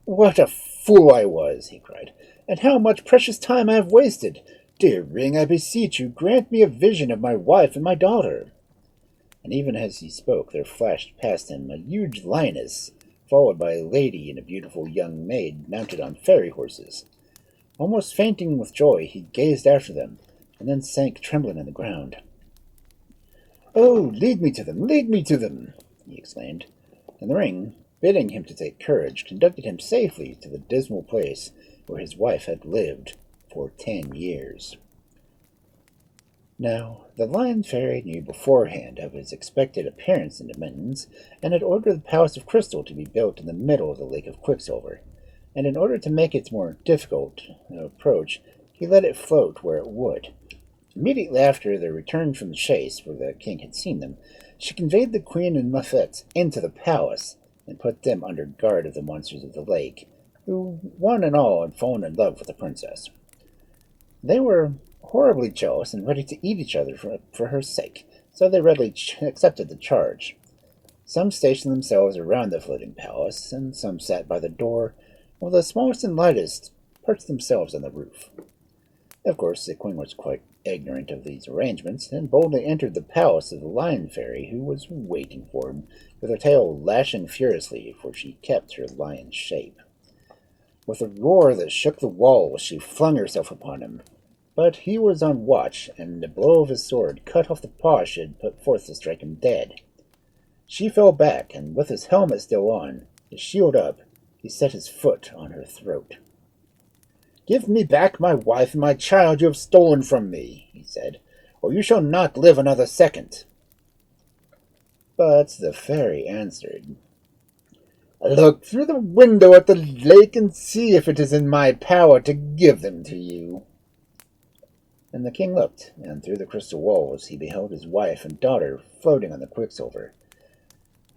Speaker 2: "What a fool I was!" he cried, "and how much precious time I have wasted! Dear ring, I beseech you, grant me a vision of my wife and my daughter." And even as he spoke, there flashed past him a huge lioness, followed by a lady and a beautiful young maid mounted on fairy horses. Almost fainting with joy, he gazed after them, and then sank trembling on the ground. "Oh, lead me to them! Lead me to them!" he exclaimed, and the ring, bidding him to take courage, conducted him safely to the dismal place where his wife had lived for 10 years. Now, the lion fairy knew beforehand of his expected appearance in the mountains, and had ordered the palace of crystal to be built in the middle of the lake of quicksilver, and in order to make it more difficult to approach, he let it float where it would. Immediately after their return from the chase, where the king had seen them, she conveyed the queen and Muffet into the palace, and put them under guard of the monsters of the lake, who one and all had fallen in love with the princess. They were horribly jealous and ready to eat each other for her sake, so they readily accepted the charge. Some stationed themselves around the floating palace, and some sat by the door, while the smallest and lightest perched themselves on the roof. Of course, the queen was quite ignorant of these arrangements, and boldly entered the palace of the lion fairy, who was waiting for him, with her tail lashing furiously, for she kept her lion's shape. With a roar that shook the walls, she flung herself upon him, but he was on watch, and a blow of his sword cut off the paw she had put forth to strike him dead. She fell back, and with his helmet still on, his shield up, he set his foot on her throat. "Give me back my wife and my child you have stolen from me," he said, "or you shall not live another second." But the fairy answered, "Look through the window at the lake and see if it is in my power to give them to you." And the king looked, and through the crystal walls he beheld his wife and daughter floating on the quicksilver.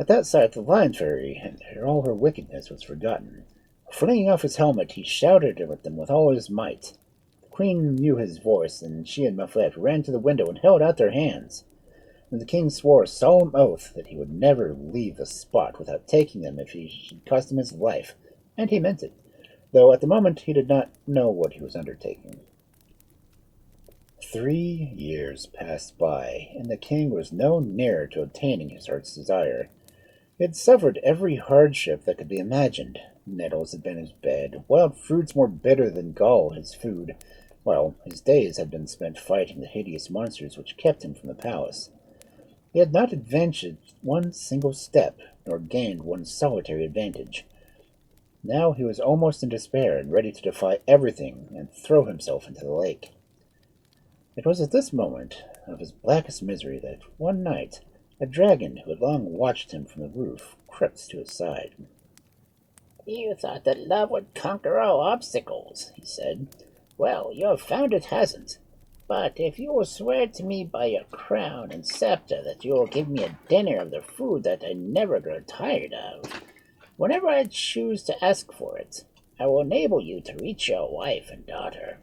Speaker 2: At that sight the lion fairy and all her wickedness was forgotten. Flinging off his helmet, he shouted at them with all his might. The queen knew his voice, and she and Muffet ran to the window and held out their hands. And the king swore a solemn oath that he would never leave the spot without taking them if he should cost him his life, and he meant it, though at the moment he did not know what he was undertaking. 3 years passed by, and the king was no nearer to obtaining his heart's desire. He had suffered every hardship that could be imagined. Nettles had been his bed, wild fruits more bitter than gall his food, while his days had been spent fighting the hideous monsters which kept him from the palace. He had not advanced one single step, nor gained one solitary advantage. Now he was almost in despair, and ready to defy everything and throw himself into the lake. It was at this moment of his blackest misery that one night a dragon, who had long watched him from the roof, crept to his side.
Speaker 4: You thought that love would conquer all obstacles, he said. Well, you have found it hasn't. But if you will swear to me by your crown and scepter that you will give me a dinner of the food that I never grow tired of, whenever I choose to ask for it, I will enable you to reach your wife and daughter.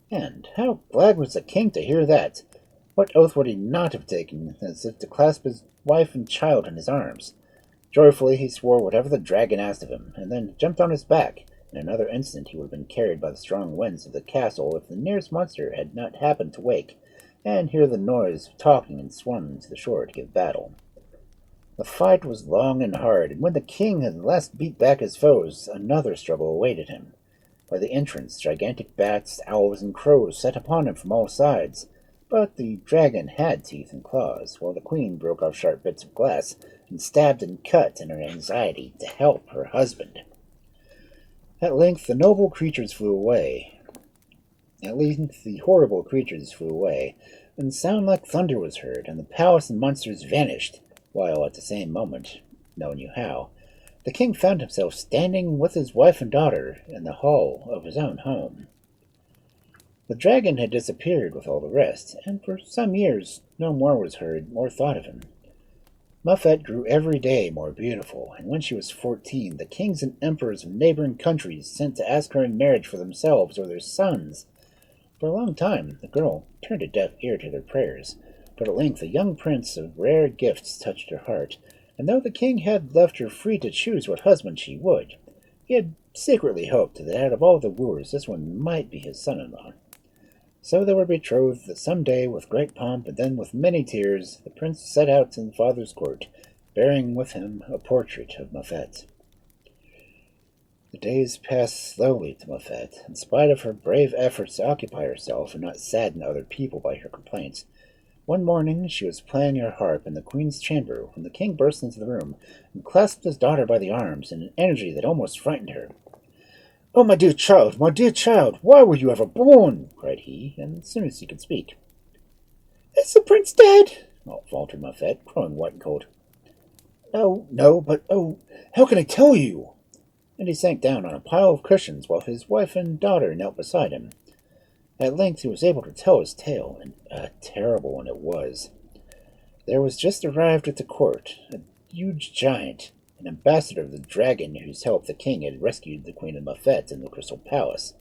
Speaker 2: And how glad was the king to hear that! What oath would he not have taken, as if to clasp his wife and child in his arms? Joyfully he swore whatever the dragon asked of him, and then jumped on his back. In another instant he would have been carried by the strong winds of the castle if the nearest monster had not happened to wake, and hear the noise of talking and swum to the shore to give battle. The fight was long and hard, and when the king had at last beat back his foes, another struggle awaited him. By the entrance, gigantic bats, owls, and crows set upon him from all sides, but the dragon had teeth and claws, while the queen broke off sharp bits of glass and stabbed and cut in her anxiety to help her husband. At length the noble creatures flew away. At length the horrible creatures flew away, and sound like thunder was heard, and the palace and monsters vanished, while at the same moment, no one knew how, the king found himself standing with his wife and daughter in the hall of his own home. The dragon had disappeared with all the rest, and for some years no more was heard or thought of him. Muffet grew every day more beautiful, and when she was 14, the kings and emperors of neighboring countries sent to ask her in marriage for themselves or their sons. For a long time the girl turned a deaf ear to their prayers, but at length a young prince of rare gifts touched her heart, and though the king had left her free to choose what husband she would, he had secretly hoped that out of all the wooers this one might be his son-in-law. So they were betrothed that some day with great pomp, and then with many tears the prince set out in the father's court, bearing with him a portrait of Muffet. The days passed slowly to Muffet, in spite of her brave efforts to occupy herself and not sadden other people by her complaints. One morning she was playing her harp in the queen's chamber when the king burst into the room and clasped his daughter by the arms in an energy that almost frightened her. "Oh, my dear child, why were you ever born?" cried he, and as soon as he could speak.
Speaker 3: "Is the prince dead?"
Speaker 2: faltered Muffet, growing white and cold. No, but how can I tell you?" And he sank down on a pile of cushions while his wife and daughter knelt beside him. At length he was able to tell his tale, and a terrible one it was. There was just arrived at the court a huge giant, an ambassador of the dragon whose help the king had rescued the Queen of Muffet in the Crystal Palace.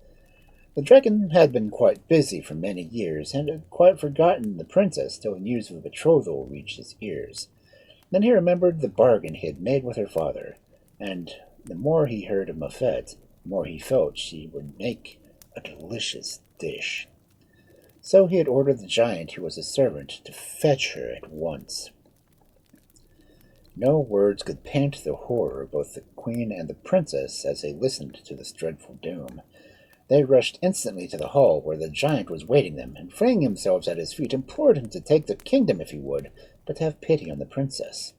Speaker 2: The dragon had been quite busy for many years, and had quite forgotten the princess till news of the betrothal reached his ears. Then he remembered the bargain he had made with her father, and the more he heard of Muffet, the more he felt she would make a delicious dish. So he had ordered the giant, who was his servant, to fetch her at once. No words could paint the horror of both the queen and the princess as they listened to this dreadful doom. They rushed instantly to the hall where the giant was waiting them, and flinging themselves at his feet, implored him to take the kingdom if he would, but have pity on the princess.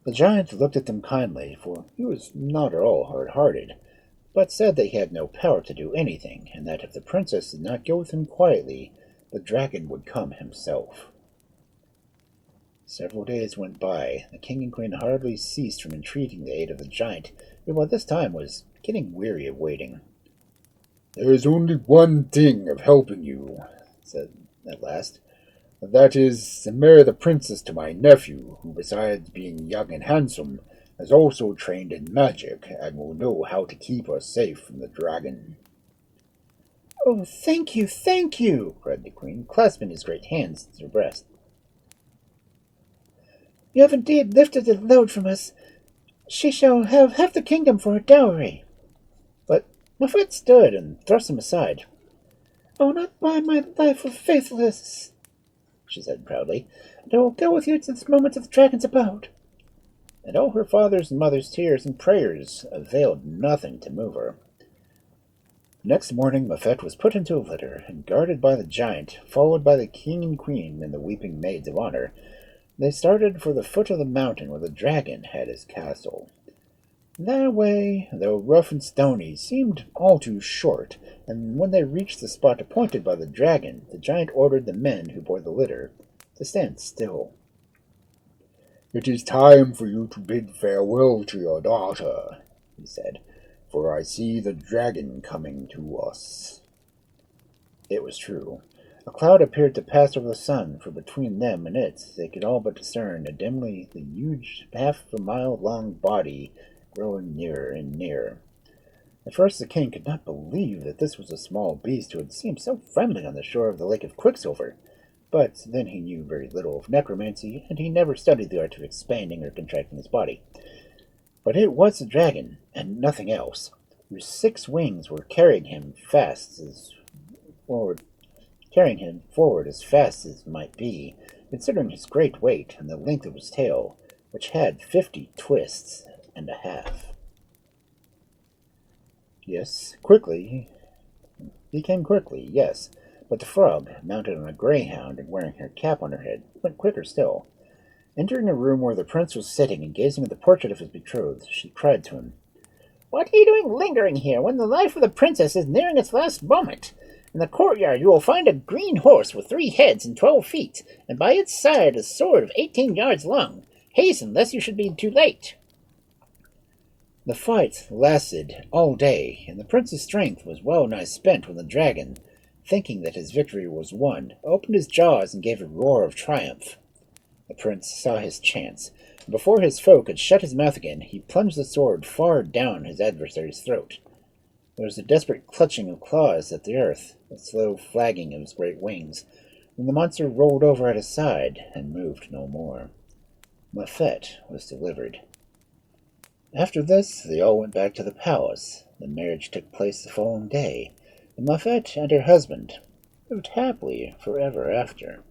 Speaker 2: The giant looked at them kindly, for he was not at all hard-hearted, but said that he had no power to do anything, and that if the princess did not go with him quietly, the dragon would come himself. Several days went by. The king and queen hardly ceased from entreating the aid of the giant, who by this time was getting weary of waiting. "There is only one thing of helping you," said at last. "That is, to marry the princess to my nephew, who, besides being young and handsome, is also trained in magic, and will know how to keep us safe from the dragon."
Speaker 3: "Oh, thank you,"
Speaker 2: cried the queen, clasping his great hands to her breast.
Speaker 3: "You have indeed lifted the load from us. She shall have half the kingdom for her dowry."
Speaker 2: But Muffet stood and thrust him aside.
Speaker 3: "Oh, not by my life of faithfulness," she said proudly, "and I will go with you to this moment of the dragon's abode."
Speaker 2: And all her father's and mother's tears and prayers availed nothing to move her. Next morning Muffet was put into a litter, and guarded by the giant, followed by the king and queen and the weeping maids of honor, they started for the foot of the mountain where the dragon had his castle. That way, though rough and stony, seemed all too short, and when they reached the spot appointed by the dragon, the giant ordered the men who bore the litter to stand still.
Speaker 5: "It is time for you to bid farewell to your daughter," he said, "for I see the dragon coming to us."
Speaker 2: It was true. A cloud appeared to pass over the sun, for between them and it they could all but discern dimly the huge, half-a-mile-long body growing nearer and nearer. At first the king could not believe that this was a small beast who had seemed so friendly on the shore of the Lake of Quicksilver. But then he knew very little of necromancy, and he never studied the art of expanding or contracting his body. But it was a dragon, and nothing else, whose 6 wings were carrying him forward as fast as might be, considering his great weight and the length of his tail, which had 50 twists and a half. Yes, quickly. He came quickly, yes, but the frog, mounted on a greyhound and wearing her cap on her head, went quicker still. Entering a room where the prince was sitting and gazing at the portrait of his betrothed, she cried to him,
Speaker 4: "What are you doing lingering here when the life of the princess is nearing its last moment? In the courtyard you will find a green horse with 3 heads and 12 feet, and by its side a sword of 18 yards long. Hasten, lest you should be too late."
Speaker 2: The fight lasted all day, and the prince's strength was well nigh spent when the dragon, thinking that his victory was won, opened his jaws and gave a roar of triumph. The prince saw his chance, and before his foe could shut his mouth again, he plunged the sword far down his adversary's throat. There was a desperate clutching of claws at the earth, a slow flagging of his great wings, when the monster rolled over at his side and moved no more. Muffet was delivered. After this, they all went back to the palace. The marriage took place the following day, and Muffet and her husband lived happily forever after.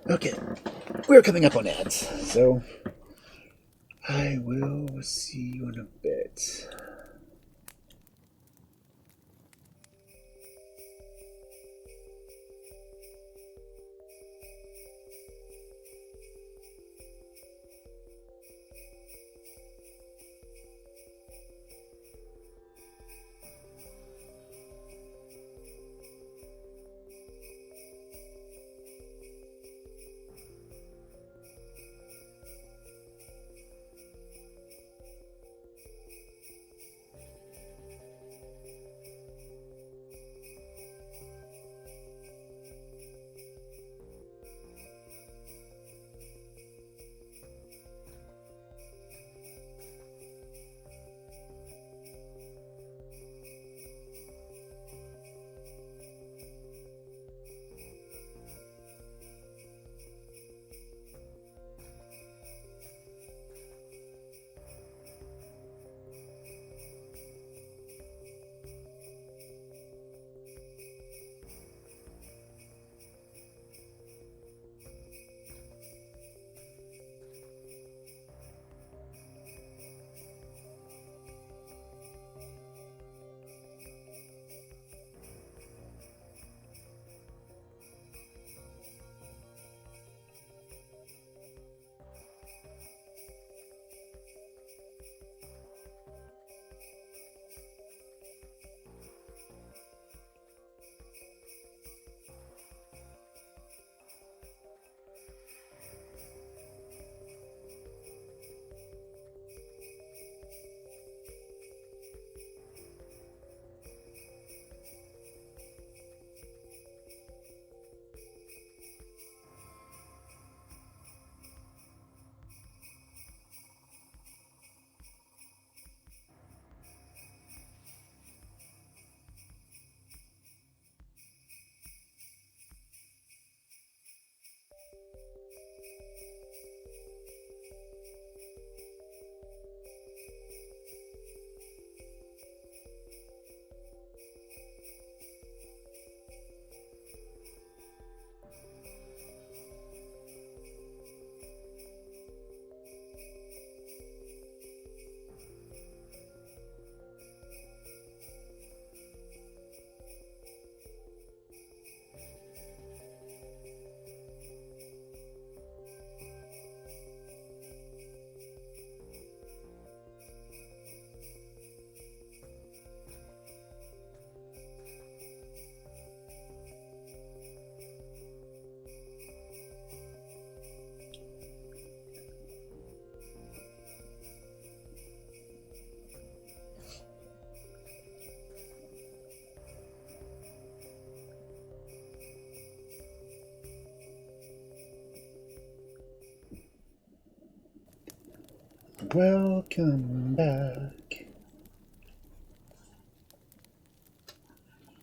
Speaker 2: Okay, we're coming up on ads, so I will see you in a bit. Welcome back.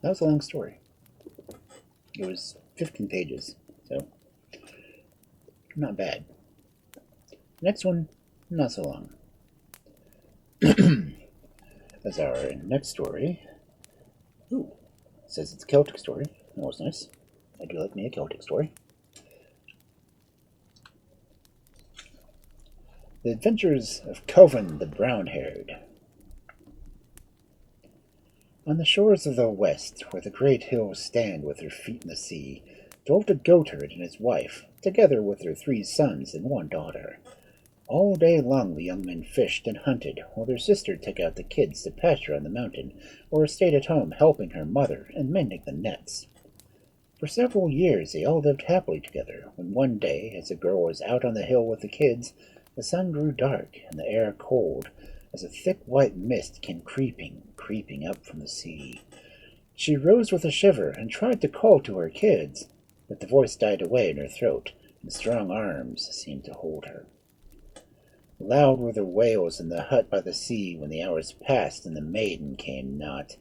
Speaker 2: That was a long story. It was 15 pages, so not bad. Next one, not so long. As our next story. Ooh, it says it's a Celtic story. That was nice. I do like me a Celtic story. The Adventures of Coven the Brown-Haired. On the shores of the west, where the great hills stand with their feet in the sea, dwelt a goatherd and his wife, together with their 3 sons and 1 daughter. All day long the young men fished and hunted, while their sister took out the kids to pasture on the mountain, or stayed at home helping her mother and mending the nets. For several years they all lived happily together, when one day, as the girl was out on the hill with the kids, the sun grew dark and the air cold, as a thick white mist came creeping up from the sea. She rose with a shiver and tried to call to her kids, but the voice died away in her throat, and strong arms seemed to hold her. Loud were the wails in the hut by the sea when the hours passed and the maiden came not.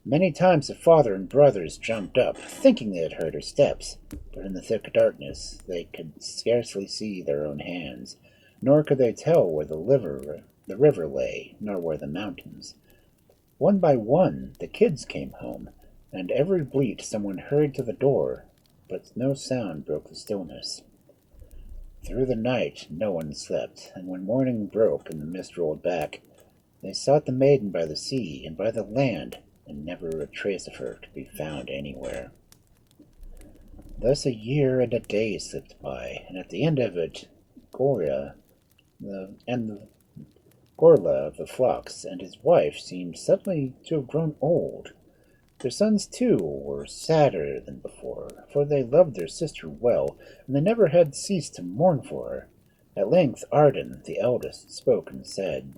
Speaker 2: Many times the father and brothers jumped up, thinking they had heard her steps, but in the thick darkness they could scarcely see their own hands, nor could they tell where the river lay, nor where the mountains. One by one the kids came home, and every bleat someone hurried to the door, but no sound broke the stillness. Through the night no one slept, and when morning broke and the mist rolled back, they sought the maiden by the sea and by the land, and never a trace of her could be found anywhere. Thus a year and a day slipped by, and at the end of it, Gorla of the flocks and his wife seemed suddenly to have grown old. Their sons, too, were sadder than before, for they loved their sister well, and they never had ceased to mourn for her. At length Arden, the eldest, spoke and said,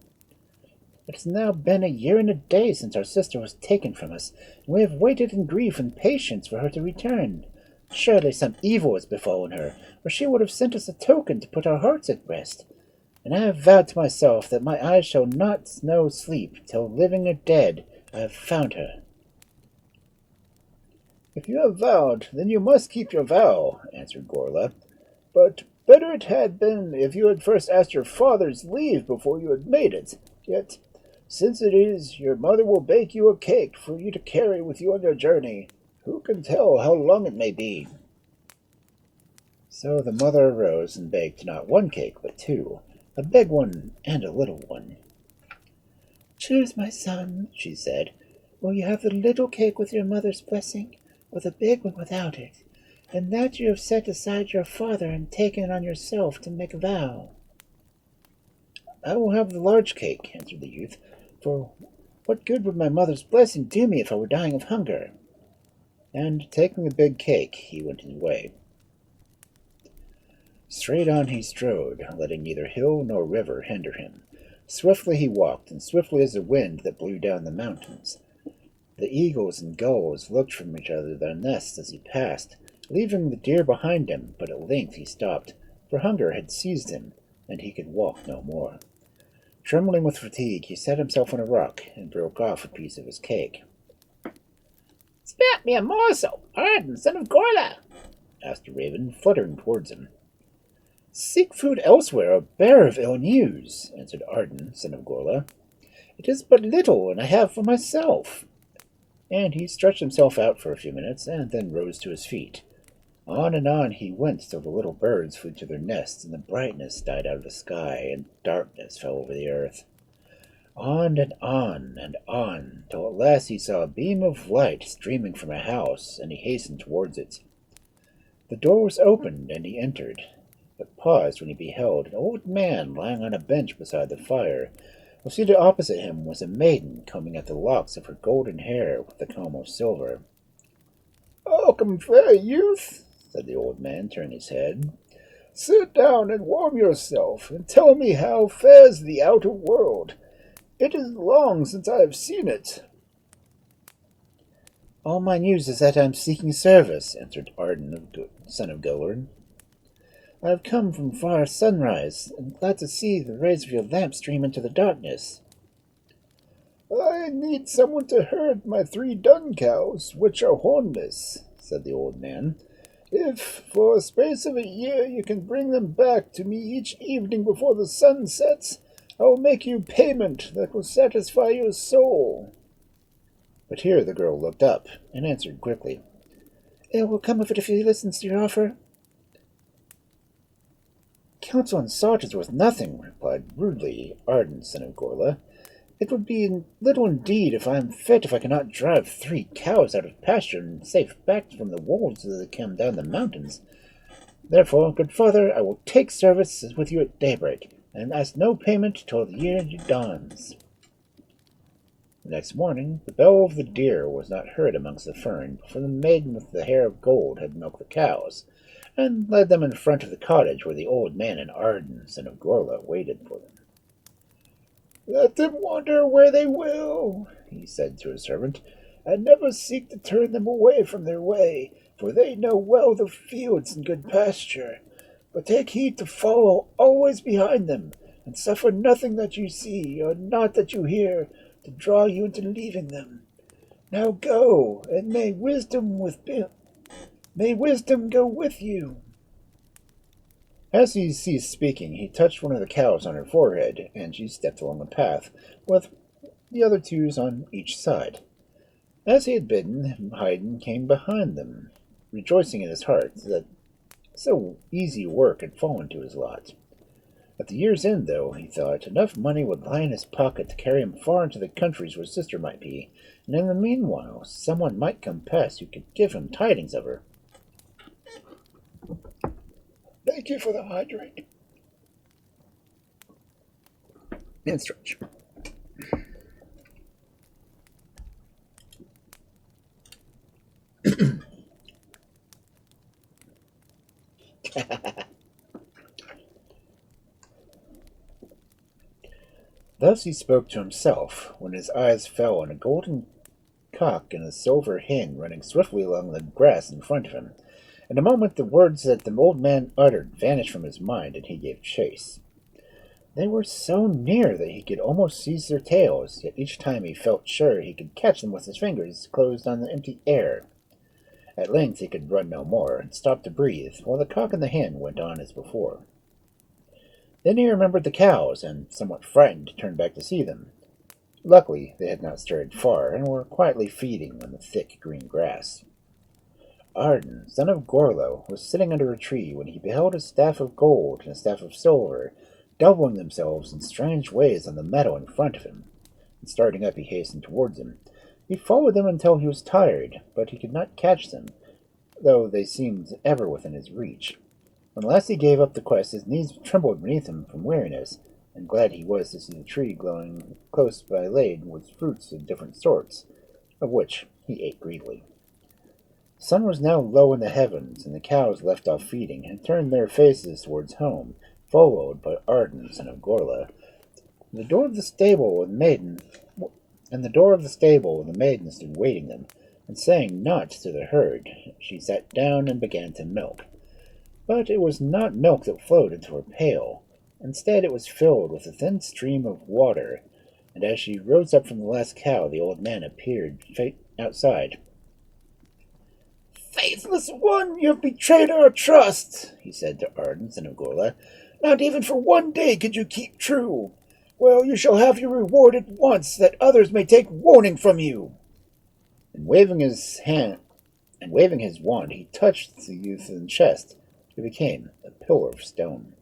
Speaker 2: "It has now been a year and a day since our sister was taken from us, and we have waited in grief and patience for her to return. Surely some evil has befallen her, or she would have sent us a token to put our hearts at rest. And I have vowed to myself that my eyes shall not know sleep till, living or dead, I have found her." "If you have vowed, then you must keep your vow," answered Gorla. "But better it had been if you had first asked your father's leave before you had made it. Yet, since it is, your mother will bake you a cake for you to carry with you on your journey. Who can tell how long it may be?" So the mother arose and baked not 1 cake, but 2, a big one and a little one.
Speaker 3: "Choose, my son," she said. "Will you have the little cake with your mother's blessing, or the big one without it, and that you have set aside your father and taken on yourself to make a vow?"
Speaker 2: "I will have the large cake," answered the youth, "for what good would my mother's blessing do me if I were dying of hunger?" And taking the big cake, he went his way. Straight on he strode, letting neither hill nor river hinder him. Swiftly he walked, and swiftly as the wind that blew down the mountains. The eagles and gulls looked from each other their nests as he passed, leaving the deer behind him, but at length he stopped, for hunger had seized him, and he could walk no more. Trembling with fatigue, he set himself on a rock and broke off a piece of his cake.
Speaker 4: "Spare me a morsel, Arden, son of Gorla,"
Speaker 2: asked a raven, fluttering towards him. "Seek food elsewhere, or bearer of ill news," answered Arden, son of Gorla. "It is but little, and I have for myself." And he stretched himself out for a few minutes, and then rose to his feet. On and on he went till the little birds flew to their nests, and the brightness died out of the sky, and darkness fell over the earth. On and on, till at last he saw a beam of light streaming from a house, and he hastened towards it. The door was opened, and he entered, but paused when he beheld an old man lying on a bench beside the fire, while seated opposite him was a maiden combing out the locks of her golden hair with a comb of silver. "Welcome, fair youth," said the old man, turning his head. "Sit down and warm yourself, and tell me how fares the outer world. It is long since I have seen it." "All my news is that I am seeking service," answered Arden, son of Golern. I have come from far sunrise, and glad to see the rays of your lamp stream into the darkness.
Speaker 5: I need someone to herd my 3 dun cows, which are hornless, said the old man. If, for a space of a year, you can bring them back to me each evening before the sun sets, I will make you payment that will satisfy your soul.
Speaker 2: But here the girl looked up and answered quickly.
Speaker 3: It will come of it if he listens to your offer.
Speaker 2: Counsel and sought is worth nothing, replied rudely Arden, son of Gorla. It would be little indeed if I am fit if I cannot drive 3 cows out of pasture and safe back from the wolves as they come down the mountains. Therefore, good father, I will take service with you at daybreak, and ask no payment till the year dawns. The next morning, the bell of the deer was not heard amongst the fern, for the maiden with the hair of gold had milked the cows, and led them in front of the cottage where the old man and Arden, son of Gorla, waited for them.
Speaker 5: Let them wander where they will, he said to his servant, and never seek to turn them away from their way, for they know well the fields and good pasture. But take heed to follow always behind them, and suffer nothing that you see, or naught that you hear, to draw you into leaving them. Now go, and may wisdom go with you.
Speaker 2: As he ceased speaking, he touched one of the cows on her forehead, and she stepped along the path, with the other 2 on each side. As he had bidden, Haydn came behind them, rejoicing in his heart that so easy work had fallen to his lot. At the year's end, though, he thought, enough money would lie in his pocket to carry him far into the countries where his sister might be, and in the meanwhile someone might come past who could give him tidings of her.
Speaker 5: Thank you for the hydrate.
Speaker 2: And stretch. Thus he spoke to himself, when his eyes fell on a golden cock and a silver hen running swiftly along the grass in front of him. In a moment the words that the old man uttered vanished from his mind, and he gave chase. They were so near that he could almost seize their tails, yet each time he felt sure he could catch them with his fingers closed on the empty air. At length he could run no more, and stopped to breathe, while the cock and the hen went on as before. Then he remembered the cows, and, somewhat frightened, turned back to see them. Luckily they had not strayed far, and were quietly feeding on the thick green grass. Arden, son of Gorlo, was sitting under a tree when he beheld a staff of gold and a staff of silver doubling themselves in strange ways on the meadow in front of him. And starting up, he hastened towards them. He followed them until he was tired, but he could not catch them, though they seemed ever within his reach. When at last he gave up the quest, his knees trembled beneath him from weariness, and glad he was to see the tree glowing close by laden with fruits of different sorts, of which he ate greedily. The sun was now low in the heavens, and the cows left off feeding and turned their faces towards home, followed by Arden, son of Gorla. The door of the stable with the maiden stood waiting them, and saying naught to the herd, she sat down and began to milk. But it was not milk that flowed into her pail. Instead, it was filled with a thin stream of water, and as she rose up from the last cow, the old man appeared outside.
Speaker 5: Faithless one, you have betrayed our trust, he said to Arden, son of Gorla. Not even for 1 day could you keep true. Well, you shall have your reward at once, that others may take warning from you.
Speaker 2: And waving his wand, he touched the youth in the chest, who became a pillar of stone.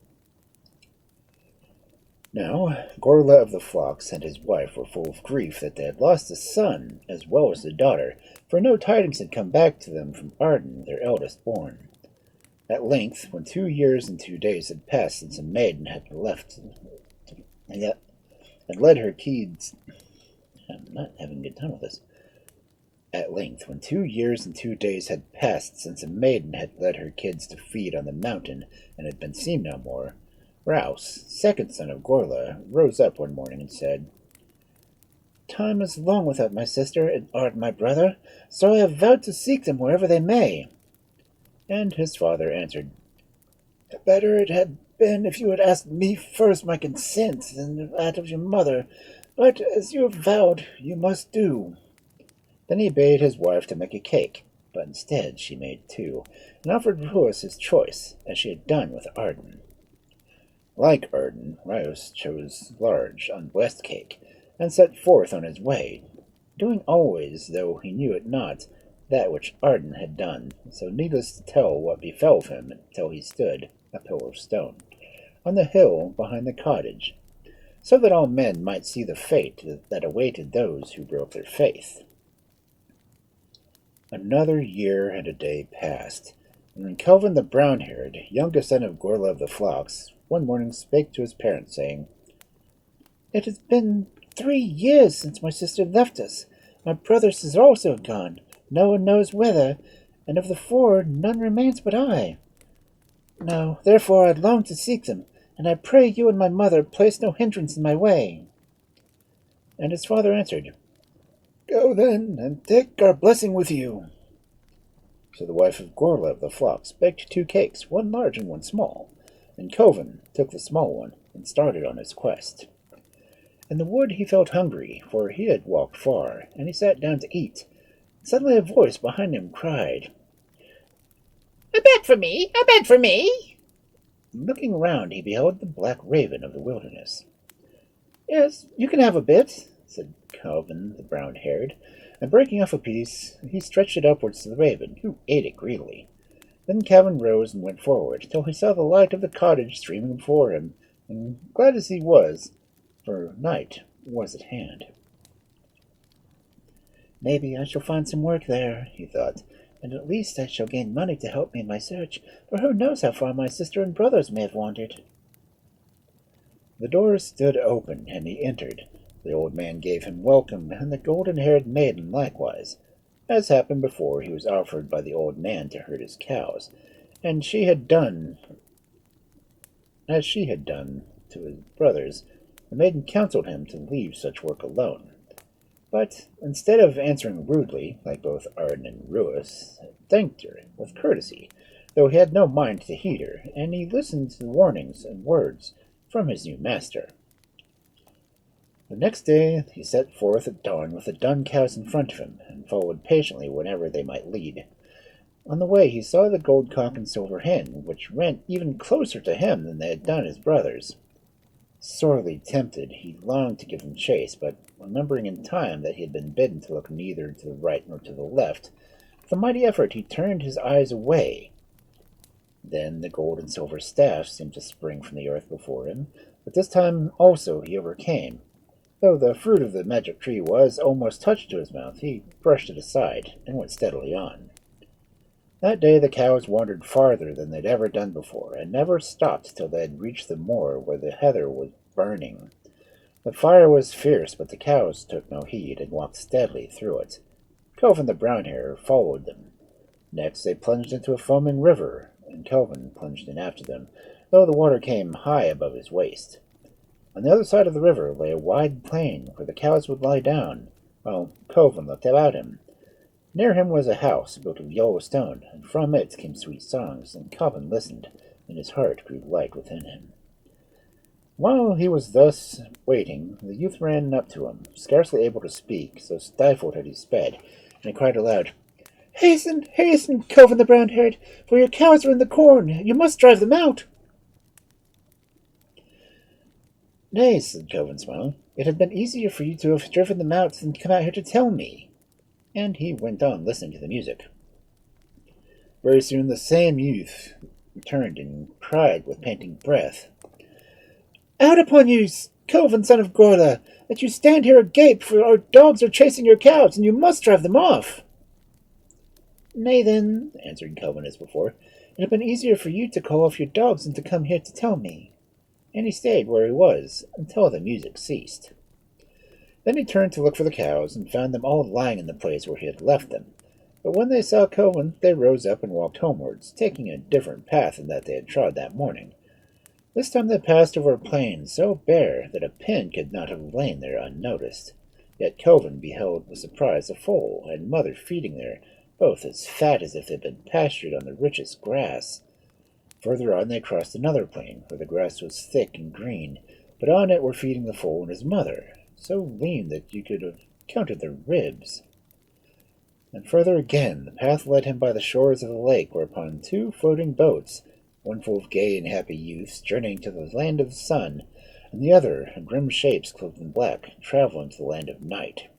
Speaker 2: Now, Gorla of the flocks and his wife were full of grief that they had lost a son as well as a daughter, for no tidings had come back to them from Arden, their eldest born. At length, when 2 years and 2 days had passed since a maiden had led her kids, I'm not having a good time with this. At length, when 2 years and 2 days had passed since a maiden had led her kids to feed on the mountain and had been seen no more, Rouse, second son of Gorla, rose up one morning and said, "Time is long without my sister and Ard my brother, so I have vowed to seek them wherever they may." And his father answered,
Speaker 5: Better it had been if you had asked me first my consent than that of your mother, but as you have vowed, you must do.
Speaker 2: Then he bade his wife to make a cake, but instead she made two, and offered Ruas his choice, as she had done with Arden. Like Arden, Ruas chose large, unblessed cake, and set forth on his way, doing always, though he knew it not, that which Arden had done, so needless to tell what befell him until he stood, a pillar of stone, on the hill behind the cottage, so that all men might see the fate that awaited those who broke their faith. Another year and a day passed, and when Coven the brown-haired, youngest son of Gorla of the flocks, one morning spake to his parents, saying,
Speaker 3: "It has been 3 years since my sister left us. My brothers is also gone, no one knows whither, and of the 4 none remains but I. Now, therefore, I long to seek them, and I pray you and my mother place no hindrance in my way."
Speaker 2: And his father answered,
Speaker 5: Go then, and take our blessing with you.
Speaker 2: So the wife of Gorla of the flocks baked 2 cakes, one large and one small, and Coven took the small one and started on his quest. In the wood he felt hungry, for he had walked far, and he sat down to eat. Suddenly a voice behind him cried,
Speaker 4: "A bed for me! A bed for me!"
Speaker 2: Looking round, he beheld the black raven of the wilderness.
Speaker 3: "Yes, you can have a bit,"
Speaker 2: said Coven the brown-haired, and breaking off a piece, he stretched it upwards to the raven, who ate it greedily. Then Coven rose and went forward, till he saw the light of the cottage streaming before him, and glad as he was, for night was at hand.
Speaker 3: "Maybe I shall find some work there," he thought, "and at least I shall gain money to help me in my search, for who knows how far my sister and brothers may have wandered."
Speaker 2: The door stood open, and he entered. The old man gave him welcome, and the golden-haired maiden likewise. As happened before, he was offered by the old man to herd his cows, and as she had done to his brothers, the maiden counseled him to leave such work alone. But instead of answering rudely, like both Arden and Ruas, thanked her with courtesy, though he had no mind to heed her, and he listened to the warnings and words from his new master. The next day he set forth at dawn with the dun cows in front of him, and followed patiently whenever they might lead. On the way he saw the gold cock and silver hen, which ran even closer to him than they had done his brothers. Sorely tempted, he longed to give them chase, but remembering in time that he had been bidden to look neither to the right nor to the left, with a mighty effort he turned his eyes away. Then the gold and silver staff seemed to spring from the earth before him, but this time also he overcame. Though the fruit of the magic tree was almost touched to his mouth, he brushed it aside and went steadily on. That day the cows wandered farther than they'd ever done before, and never stopped till they had reached the moor where the heather was burning. The fire was fierce, but the cows took no heed and walked steadily through it. Coven the brown-haired followed them. Next they plunged into a foaming river, and Coven plunged in after them, though the water came high above his waist. On the other side of the river lay a wide plain where the cows would lie down, while Coven looked about him. Near him was a house built of yellow stone, and from it came sweet songs, and Coven listened, and his heart grew light within him. While he was thus waiting, the youth ran up to him, scarcely able to speak, so stifled had he sped, and he cried aloud,
Speaker 3: "Hasten, hasten, Coven the brown-haired, for your cows are in the corn. You must drive them out."
Speaker 2: "Nay," said Coven, smiling, "it had been easier for you to have driven them out than to come out here to tell me." And he went on listening to the music. Very soon the same youth returned and cried with panting breath,
Speaker 3: "Out upon you, Coven, son of Gorla, that you stand here agape, for our dogs are chasing your cows, and you must drive them off."
Speaker 2: "Nay, then," answered Coven as before, "it had been easier for you to call off your dogs than to come here to tell me." And he stayed where he was until the music ceased. Then he turned to look for the cows, and found them all lying in the place where he had left them. But when they saw Coven, they rose up and walked homewards, taking a different path than that they had trod that morning. This time they passed over a plain so bare that a pin could not have lain there unnoticed. Yet Coven beheld with surprise a foal and mother feeding there, both as fat as if they had been pastured on the richest grass. Further on they crossed another plain, where the grass was thick and green, but on it were feeding the foal and his mother, so lean that you could have counted their ribs. And further again, the path led him by the shores of the lake, whereupon two floating boats, one full of gay and happy youths, journeying to the land of the sun, and the other, grim shapes cloaked in black, traveling to the land of night.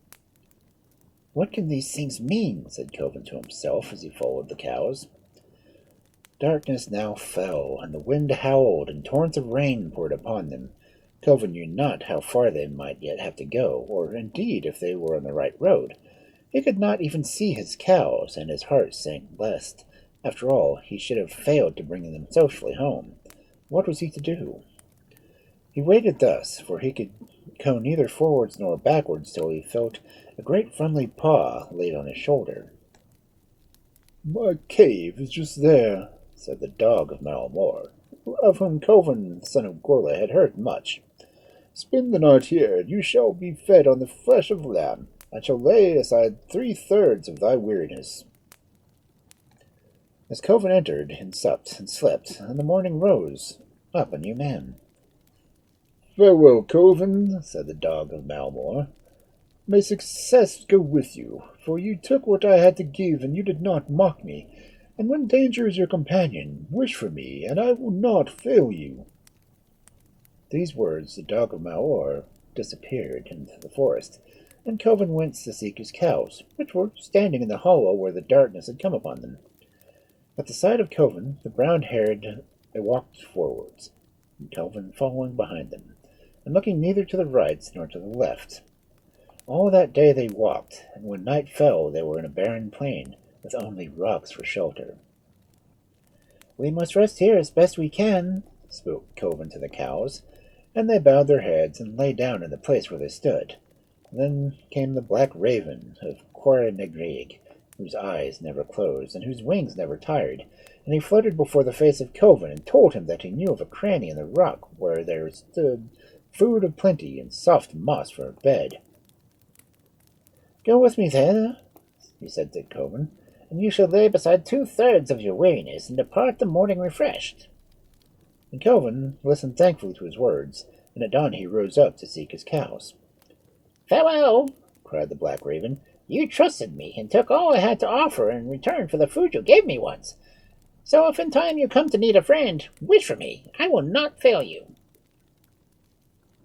Speaker 2: "What can these things mean?" said Coven to himself as he followed the cows. Darkness now fell, and the wind howled, and torrents of rain poured upon them. Coven knew not how far they might yet have to go, or indeed if they were on the right road. He could not even see his cows, and his heart sank lest, after all, he should have failed to bring them safely home. What was he to do? He waited thus, for he could go neither forwards nor backwards till he felt a great friendly paw laid on his shoulder. "My cave is just there," said the dog of Malmore, of whom Coven, son of Gorla, had heard much. "Spend the night here, and you shall be fed on the flesh of lamb. I shall lay aside 3/3 of thy weariness." As Coven entered, and supped, and slept, and the morning rose, up a new man. "Farewell, Coven," said the dog of Malmore. "May success go with you, for you took what I had to give, and you did not mock me. And when danger is your companion, wish for me, and I will not fail you." These words the dog of Malmore disappeared into the forest, and Coven went to seek his cows, which were standing in the hollow where the darkness had come upon them. At the sight of Coven, the brown-haired walked forwards, and Coven following behind them, and looking neither to the right nor to the left. All that day they walked, and when night fell they were in a barren plain, with only rocks for shelter. "We must rest here as best we can," spoke Coven to the cows, and they bowed their heads and lay down in the place where they stood. Then came the black raven of Corenegrig, whose eyes never closed, and whose wings never tired, and he fluttered before the face of Coven, and told him that he knew of a cranny in the rock where there stood food of plenty and soft moss for a bed. "Go with me there," he said to Coven, "and you shall lay beside 2/3 of your weariness, and depart the morning refreshed." And Coven listened thankfully to his words, and at dawn he rose up to seek his cows.
Speaker 4: "Farewell," cried the black raven. "You trusted me, and took all I had to offer in return for the food you gave me once. So if in time you come to need a friend, wish for me. I will not fail you."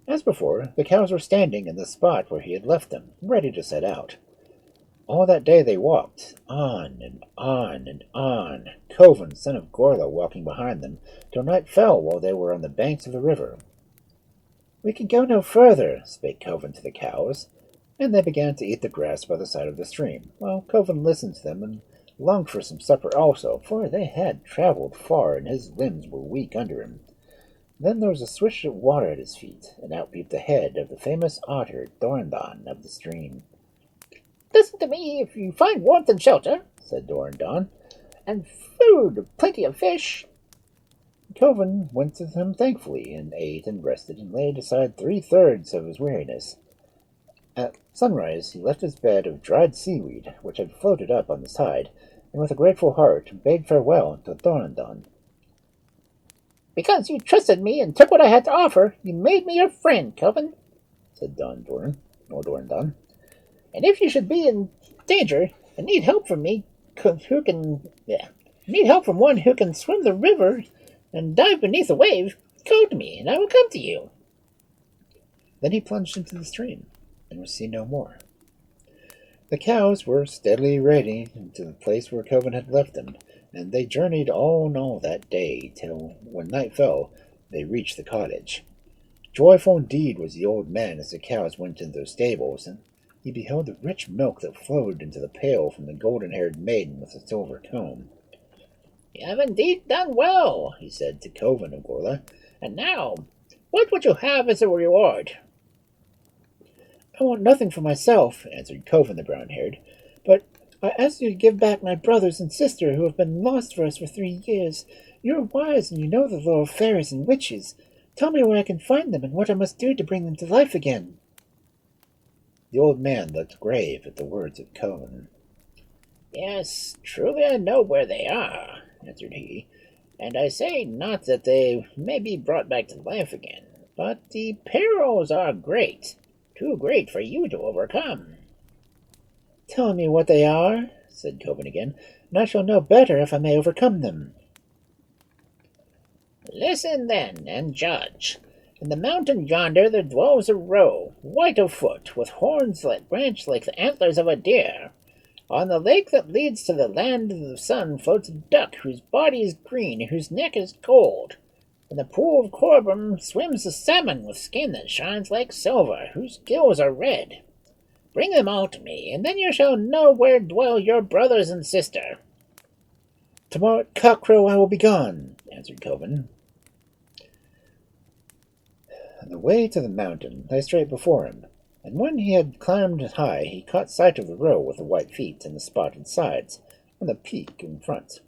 Speaker 2: As before, the cows were standing in the spot where he had left them, ready to set out. All that day they walked, on and on and on, Coven, son of Gorla, walking behind them, till night fell while they were on the banks of the river. "We can go no further," spake Coven to the cows, and they began to eat the grass by the side of the stream, while Coven listened to them and longed for some supper also, for they had travelled far, and his limbs were weak under him. Then there was a swish of water at his feet, and out peeped the head of the famous otter Dorndon of the stream.
Speaker 4: "Listen to me if you find warmth and shelter," said Dorndon, "and food, plenty of fish."
Speaker 2: Coven went to him thankfully, and ate and rested, and laid aside 3/3 of his weariness. At sunrise he left his bed of dried seaweed, which had floated up on the tide, and with a grateful heart bade farewell to Dorndon.
Speaker 4: "Because you trusted me and took what I had to offer, you made me your friend, Coven," said Dorndon. "And if you should be in danger and need help from me, need help from one who can swim the river and dive beneath a wave, go to me, and I will come to you."
Speaker 2: Then he plunged into the stream, and was seen no more. The cows were steadily riding to the place where Coven had left them, and they journeyed all that day, till, when night fell, they reached the cottage. Joyful indeed was the old man as the cows went into their stables, and he beheld the rich milk that flowed into the pail from the golden-haired maiden with the silver comb.
Speaker 4: "You have indeed done well," he said to Coven of Gorla. "And now, what would you have as a reward?"
Speaker 3: "I want nothing for myself," answered Coven the brown-haired, "but I ask you to give back my brothers and sister who have been lost for us for 3 years. You are wise, and you know the lore of fairies and witches. Tell me where I can find them, and what I must do to bring them to life again."
Speaker 2: The old man looked grave at the words of Coven.
Speaker 4: "Yes, truly I know where they are," answered he, And I say not that they may be brought back to life again, but the perils are great, too great for you to overcome.
Speaker 3: Tell me what they are, said Coven again, and I shall know better if I may overcome them.
Speaker 4: Listen then, and judge. In the mountain yonder there dwells a roe, white of foot, with horns that branch like the antlers of a deer. On the lake that leads to the land of the sun floats a duck whose body is green, whose neck is gold. In the pool of Corbum swims a salmon with skin that shines like silver, whose gills are red. Bring them all to me, and then you shall know where dwell your brothers and sister.
Speaker 3: Tomorrow at cockcrow I will be gone, answered Coven. The way to the mountain lay straight before him, and when he had climbed high he caught sight of the roe with the white feet and the spotted sides, and the peak in front.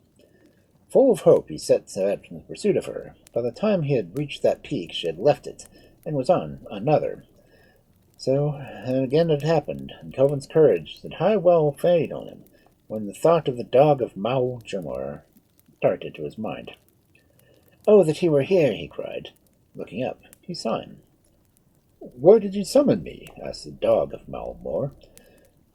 Speaker 3: Full of hope he set out in pursuit of her. By the time he had reached that peak she had left it, and was on another. So again it happened, and Coven's courage had high well fade on him, when the thought of the dog of Mao Jumor darted to his mind. "Oh, that he were here!" he cried. Looking up, he saw him. "Why did you summon me?" asked the dog of Malmore.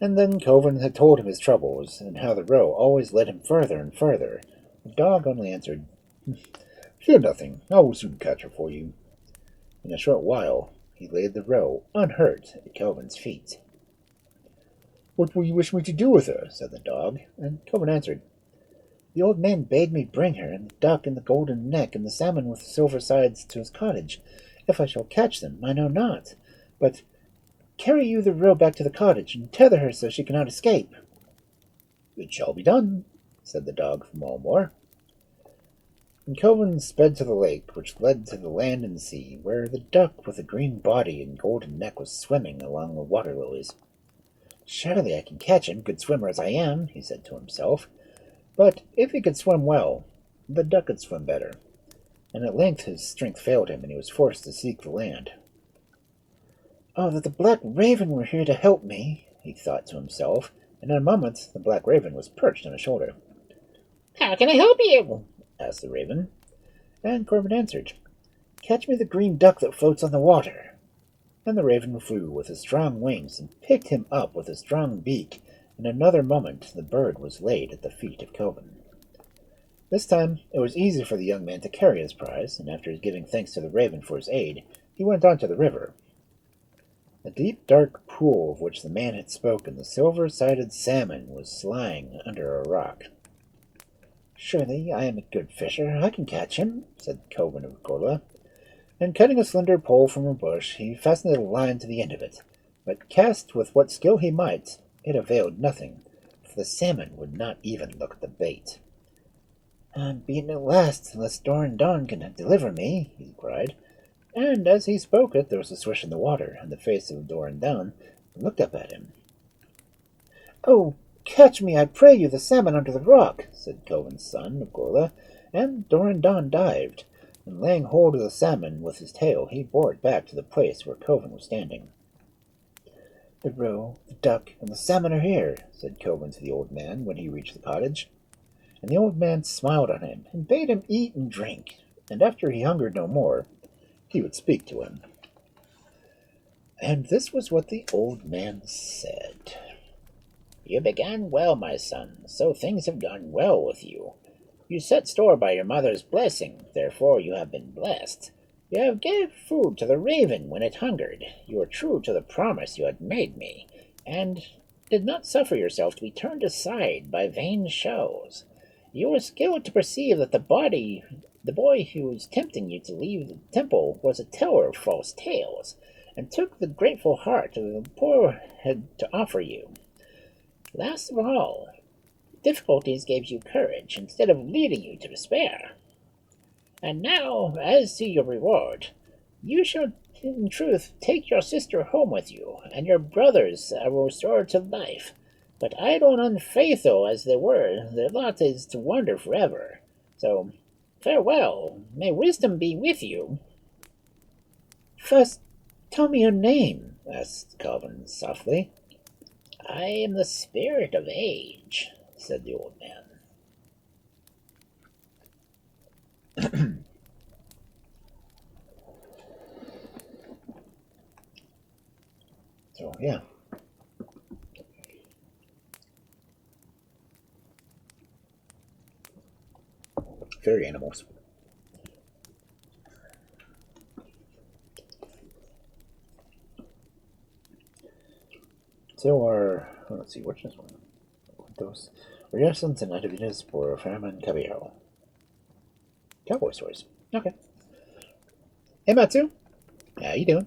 Speaker 3: And then Coven had told him his troubles, and how the roe always led him further and further. The dog only answered, "Fear nothing, I will soon catch her for you." In a short while he laid the roe, unhurt, at Coven's feet. "What will you wish me to do with her?" said the dog, and Coven answered, "The old man bade me bring her, and the duck and the golden neck, and the salmon with the silver sides to his cottage. If I shall catch them, I know not. But carry you the roe back to the cottage, and tether her so she cannot escape." "It shall be done," said the dog from Malmore. And Coven sped to the lake, which led to the land and sea, where the duck with the green body and golden neck was swimming along the water lilies. "Surely I can catch him, good swimmer as I am," he said to himself. But if he could swim well, the duck could swim better. And at length his strength failed him, and he was forced to seek the land. "Oh, that the black raven were here to help me," he thought to himself, and in a moment the black raven was perched on his shoulder.
Speaker 4: "How can I help you?"
Speaker 3: asked the raven. And Corbin answered, "Catch me the green duck that floats on the water." And the raven flew with his strong wings and picked him up with his strong beak. In another moment the bird was laid at the feet of Coven. This time it was easy for the young man to carry his prize, and after giving thanks to the raven for his aid, he went on to the river. A deep dark pool of which the man had spoken, the silver-sided salmon was lying under a rock. "Surely I am a good fisher, I can catch him," said Coven of Gorla. And cutting a slender pole from a bush, he fastened a line to the end of it, but cast with what skill he might, it availed nothing, for the salmon would not even look at the bait. "I'm beaten at last, unless Doran Don can deliver me," he cried. And as he spoke it, there was a swish in the water, and the face of Doran Don looked up at him. "Oh, catch me, I pray you, the salmon under the rock," said Coven's son of Gorla, and Doran Don dived, and laying hold of the salmon with his tail, he bore it back to the place where Coven was standing. "The roe, the duck, and the salmon are here," said Coven to the old man when he reached the cottage. And the old man smiled on him, and bade him eat and drink, and after he hungered no more, he would speak to him. And this was what the old man said.
Speaker 4: "You began well, my son, so things have gone well with you. You set store by your mother's blessing, therefore you have been blessed. You have gave food to the raven when it hungered. You were true to the promise you had made me, and did not suffer yourself to be turned aside by vain shows. You were skilled to perceive that the boy who was tempting you to leave the temple was a teller of false tales, and took the grateful heart of the poor had to offer you. Last of all, difficulties gave you courage instead of leading you to despair. And now, as to your reward, you shall in truth take your sister home with you, and your brothers are restored to life. But idle and unfaithful as they were, their lot is to wander forever. So, farewell. May wisdom be with you."
Speaker 3: "First, tell me your name," asked Coven softly.
Speaker 4: "I am the spirit of age," said the old man.
Speaker 2: So, yeah. Fairy animals. So let's see, which is one? Those. Reactions and activities for Fairman Caballero. Cowboy stories. Okay. Hey, Matsu. How you doing?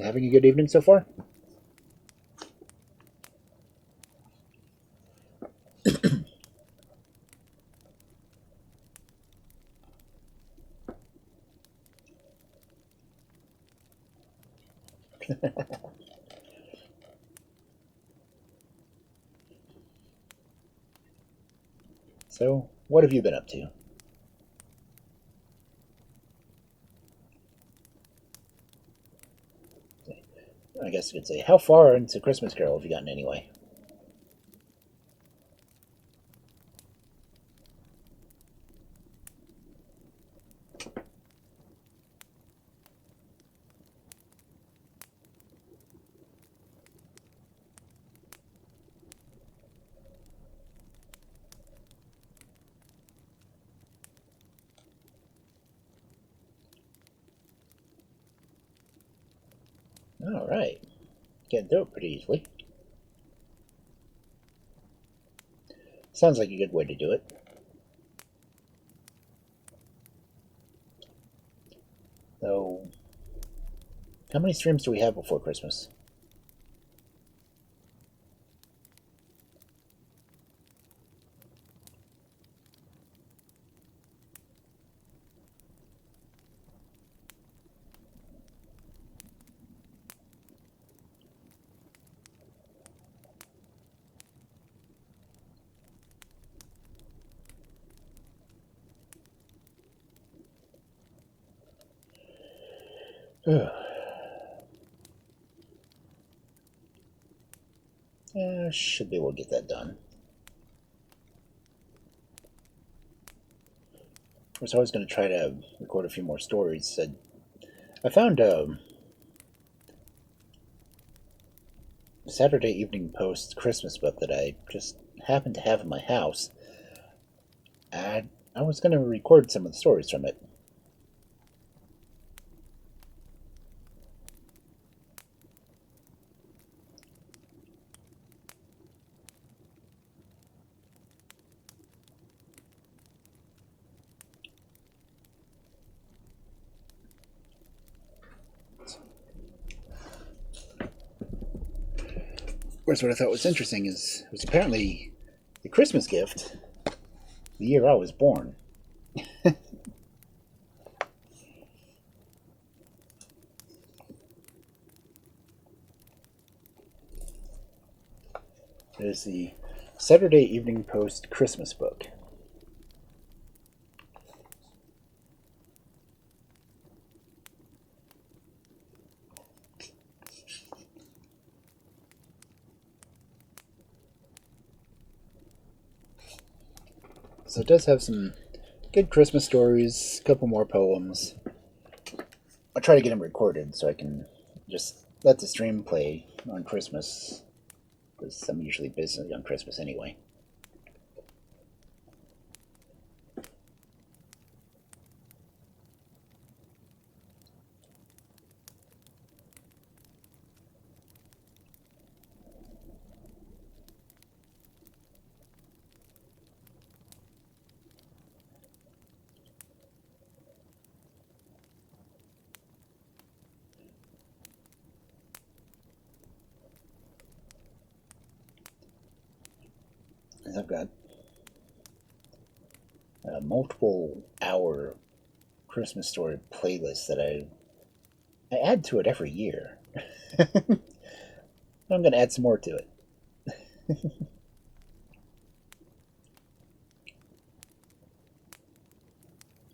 Speaker 2: Having a good evening so far? So, what have you been up to? I guess you could say, how far into Christmas Carol have you gotten anyway? Alright. Getting through it pretty easily. Sounds like a good way to do it. So, how many streams do we have before Christmas? Should be able to get that done. So I was going to try to record a few more stories. I found a Saturday Evening Post Christmas book that I just happened to have in my house. I was going to record some of the stories from it. Of course, what I thought was interesting is it was apparently the Christmas gift the year I was born. It is the Saturday Evening Post Christmas book. So it does have some good Christmas stories, a couple more poems. I'll try to get them recorded so I can just let the stream play on Christmas, because I'm usually busy on Christmas anyway. I've got a multiple hour Christmas story playlist that I add to it every year. I'm going to add some more to it.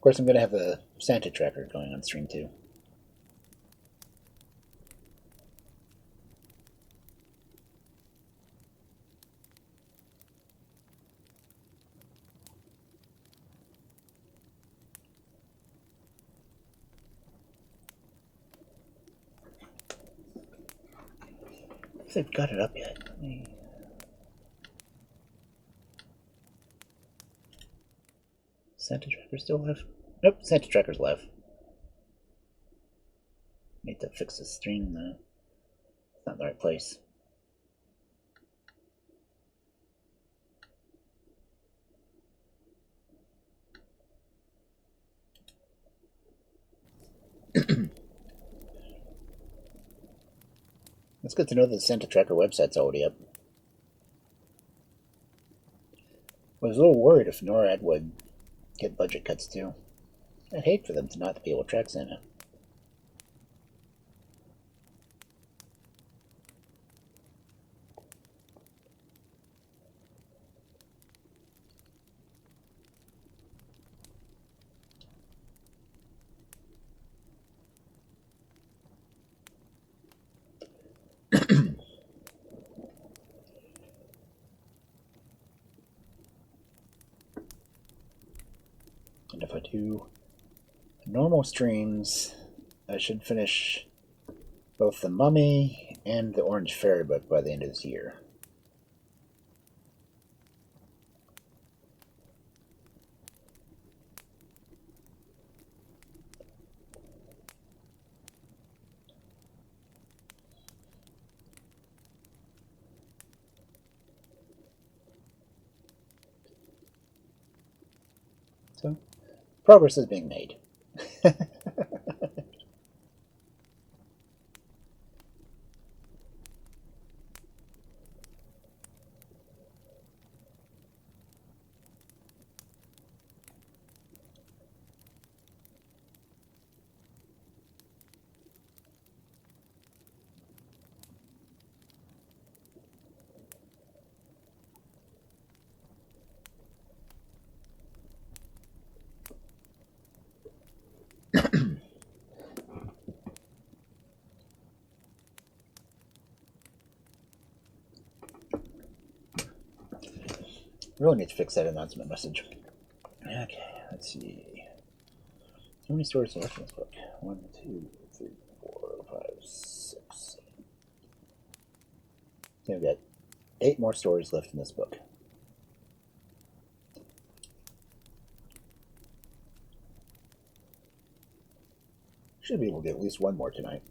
Speaker 2: course, I'm going to have the Santa tracker going on stream too. If they've got it up yet. Santa tracker still left? Nope, Santa tracker's left. Need to fix the stream though. It's not in the right place. It's good to know that the Santa Tracker website's already up. I was a little worried if NORAD would get budget cuts too. I'd hate for them to not be able to track Santa. And if I do normal streams, I should finish both the Mummy and the Orange Fairy book by the end of this year. So, progress is being made. Really need to fix that announcement message. Okay, let's see. How many stories are left in this book? 1, 2, 3, 4, 5, 6. We've got 8 more stories left in this book. Should be able to get at least one more tonight.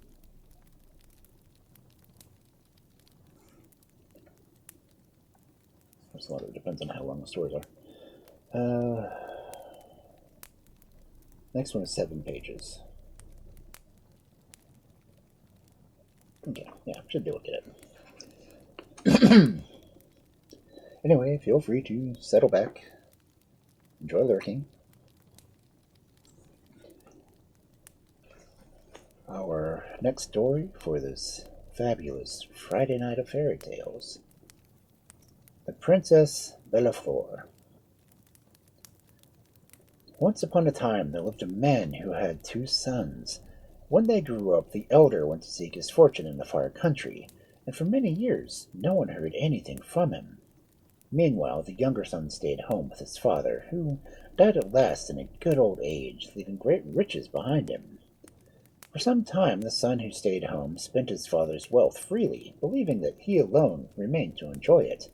Speaker 2: There's a lot of it depends on how long the stories are. Next one is 7 pages. Okay, yeah, should be able to get it. Anyway, feel free to settle back, enjoy lurking. Our next story for this fabulous Friday night of fairy tales: The Princess Bella-Flor. Once upon a time there lived a man who had 2 sons. When they grew up, the elder went to seek his fortune in the far country, and for many years no one heard anything from him. Meanwhile, the younger son stayed home with his father, who died at last in a good old age, leaving great riches behind him. For some time the son who stayed home spent his father's wealth freely, believing that he alone remained to enjoy it.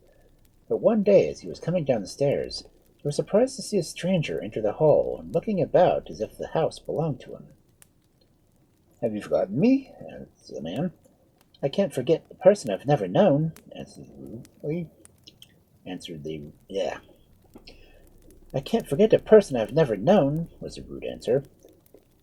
Speaker 2: But one day, as he was coming down the stairs, he was surprised to see a stranger enter the hall, and looking about as if the house belonged to him. "Have you forgotten me?" asked the man. "I can't forget a person I've never known," "I can't forget a person I've never known," was the rude answer.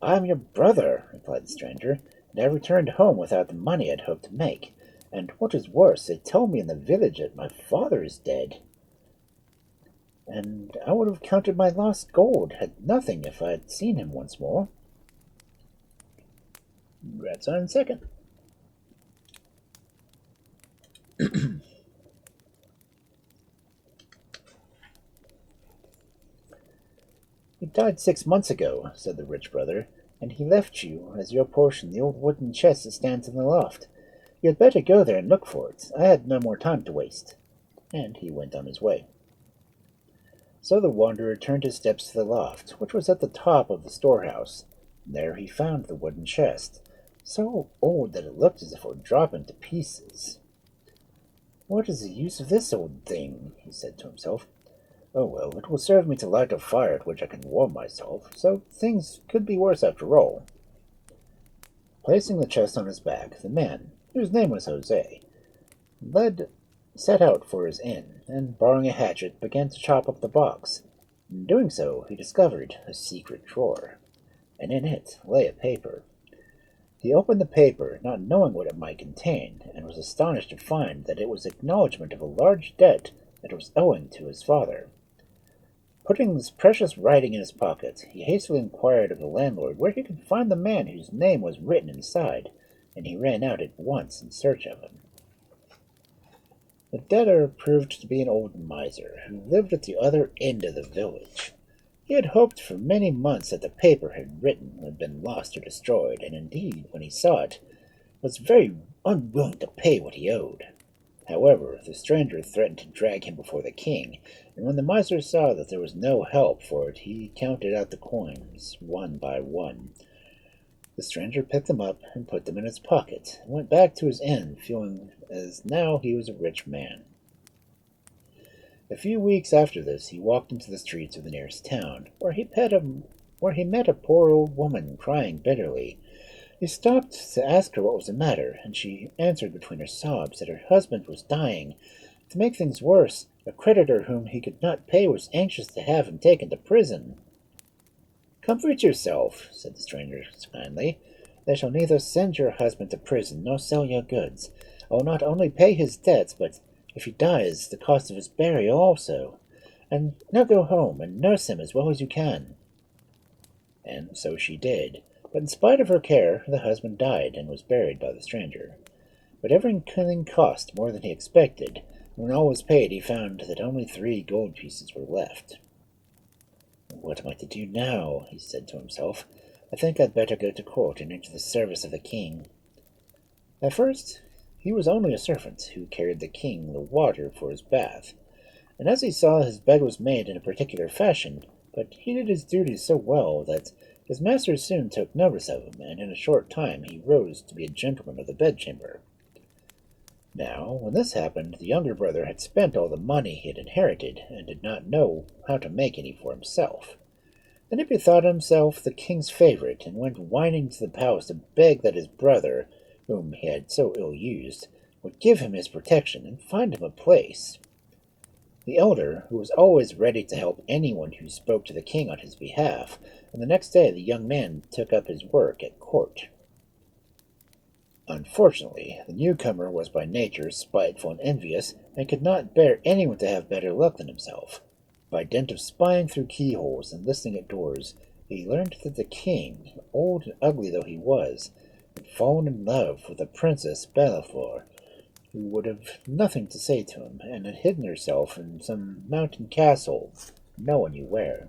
Speaker 2: "I am your brother," replied the stranger, "and I returned home without the money I'd hoped to make. And what is worse, they tell me in the village that my father is dead. And I would have counted my lost gold, had nothing, if I had seen him once more." Rats on second. "He died 6 months ago," said the rich brother, "and he left you, as your portion, the old wooden chest that stands in the loft. You had better go there and look for it. I had no more time to waste." And he went on his way. So the wanderer turned his steps to the loft, which was at the top of the storehouse. There he found the wooden chest, so old that it looked as if it would drop into pieces. "What is the use of this old thing?" he said to himself. "Oh well, it will serve me to light a fire at which I can warm myself, so things could be worse after all." Placing the chest on his back, the man, whose name was Jose, set out for his inn, and borrowing a hatchet, began to chop up the box. In doing so, he discovered a secret drawer, and in it lay a paper. He opened the paper, not knowing what it might contain, and was astonished to find that it was acknowledgment of a large debt that was owing to his father. Putting this precious writing in his pocket, he hastily inquired of the landlord where he could find the man whose name was written inside, and he ran out at once in search of him. The debtor proved to be an old miser, who lived at the other end of the village. He had hoped for many months that the paper had written had been lost or destroyed, and indeed, when he saw it, was very unwilling to pay what he owed. However, the stranger threatened to drag him before the king, and when the miser saw that there was no help for it, he counted out the coins, one by one. The stranger picked them up and put them in his pocket, and went back to his inn, feeling as now he was a rich man. A few weeks after this, he walked into the streets of the nearest town, where he met a poor old woman crying bitterly. He stopped to ask her what was the matter, and she answered between her sobs that her husband was dying. To make things worse, a creditor whom he could not pay was anxious to have him taken to prison. "Comfort yourself," said the stranger kindly. "They shall neither send your husband to prison nor sell your goods. I will not only pay his debts, but if he dies, the cost of his burial also. And now go home and nurse him as well as you can." And so she did. But in spite of her care, the husband died and was buried by the stranger. But everything cost more than he expected, and when all was paid, he found that only 3 gold pieces were left. "What am I to do now?" he said to himself. "I think I'd better go to court and enter the service of the king." At first, he was only a servant who carried the king the water for his bath, and as he saw, his bed was made in a particular fashion, but he did his duties so well that his master soon took notice of him, and in a short time he rose to be a gentleman of the bedchamber. Now, when this happened, the younger brother had spent all the money he had inherited, and did not know how to make any for himself. Then he bethought himself the king's favorite, and went whining to the palace to beg that his brother, whom he had so ill-used, would give him his protection and find him a place. The elder, who was always ready to help anyone who spoke to the king on his behalf, and the next day the young man took up his work at court. Unfortunately, the newcomer was by nature spiteful and envious, and could not bear anyone to have better luck than himself. By dint of spying through keyholes and listening at doors, he learned that the king, old and ugly though he was, had fallen in love with the Princess Bella-Flor, who would have nothing to say to him, and had hidden herself in some mountain castle, no one knew where.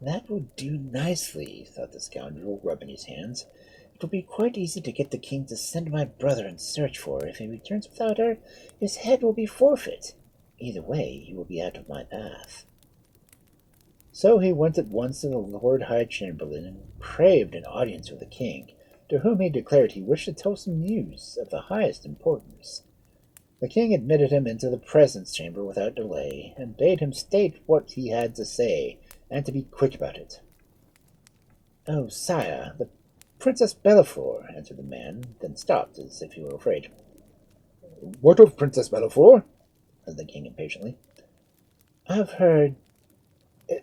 Speaker 2: "That will do nicely," thought the scoundrel, rubbing his hands. "It will be quite easy to get the king to send my brother in search for her. If he returns without her, his head will be forfeit. Either way, he will be out of my path." So he went at once to the Lord High Chamberlain and craved an audience with the king, to whom he declared he wished to tell some news of the highest importance. The king admitted him into the presence chamber without delay, and bade him state what he had to say, and to be quick about it. "Oh, sire, the Princess Bella-Flor," answered the man, then stopped, as if he were afraid. "What of Princess Bella-Flor?" said the king impatiently. "I have heard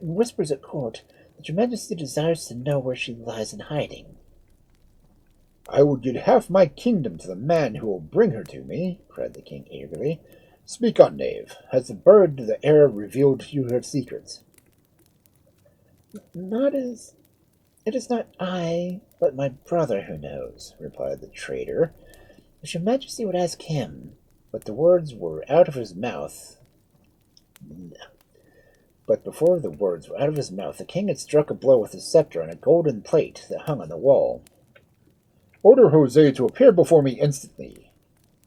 Speaker 2: whispers at court that your majesty desires to know where she lies in hiding." "I will give half my kingdom to the man who will bring her to me," cried the king eagerly. "Speak on, knave. Has the bird of the air revealed to you her secrets?" "It is not I, but my brother who knows," replied the traitor. "If your majesty would ask him," but the words were out of his mouth. But before the words were out of his mouth, the king had struck a blow with his scepter on a golden plate that hung on the wall.
Speaker 5: "Order Jose to appear before me instantly,"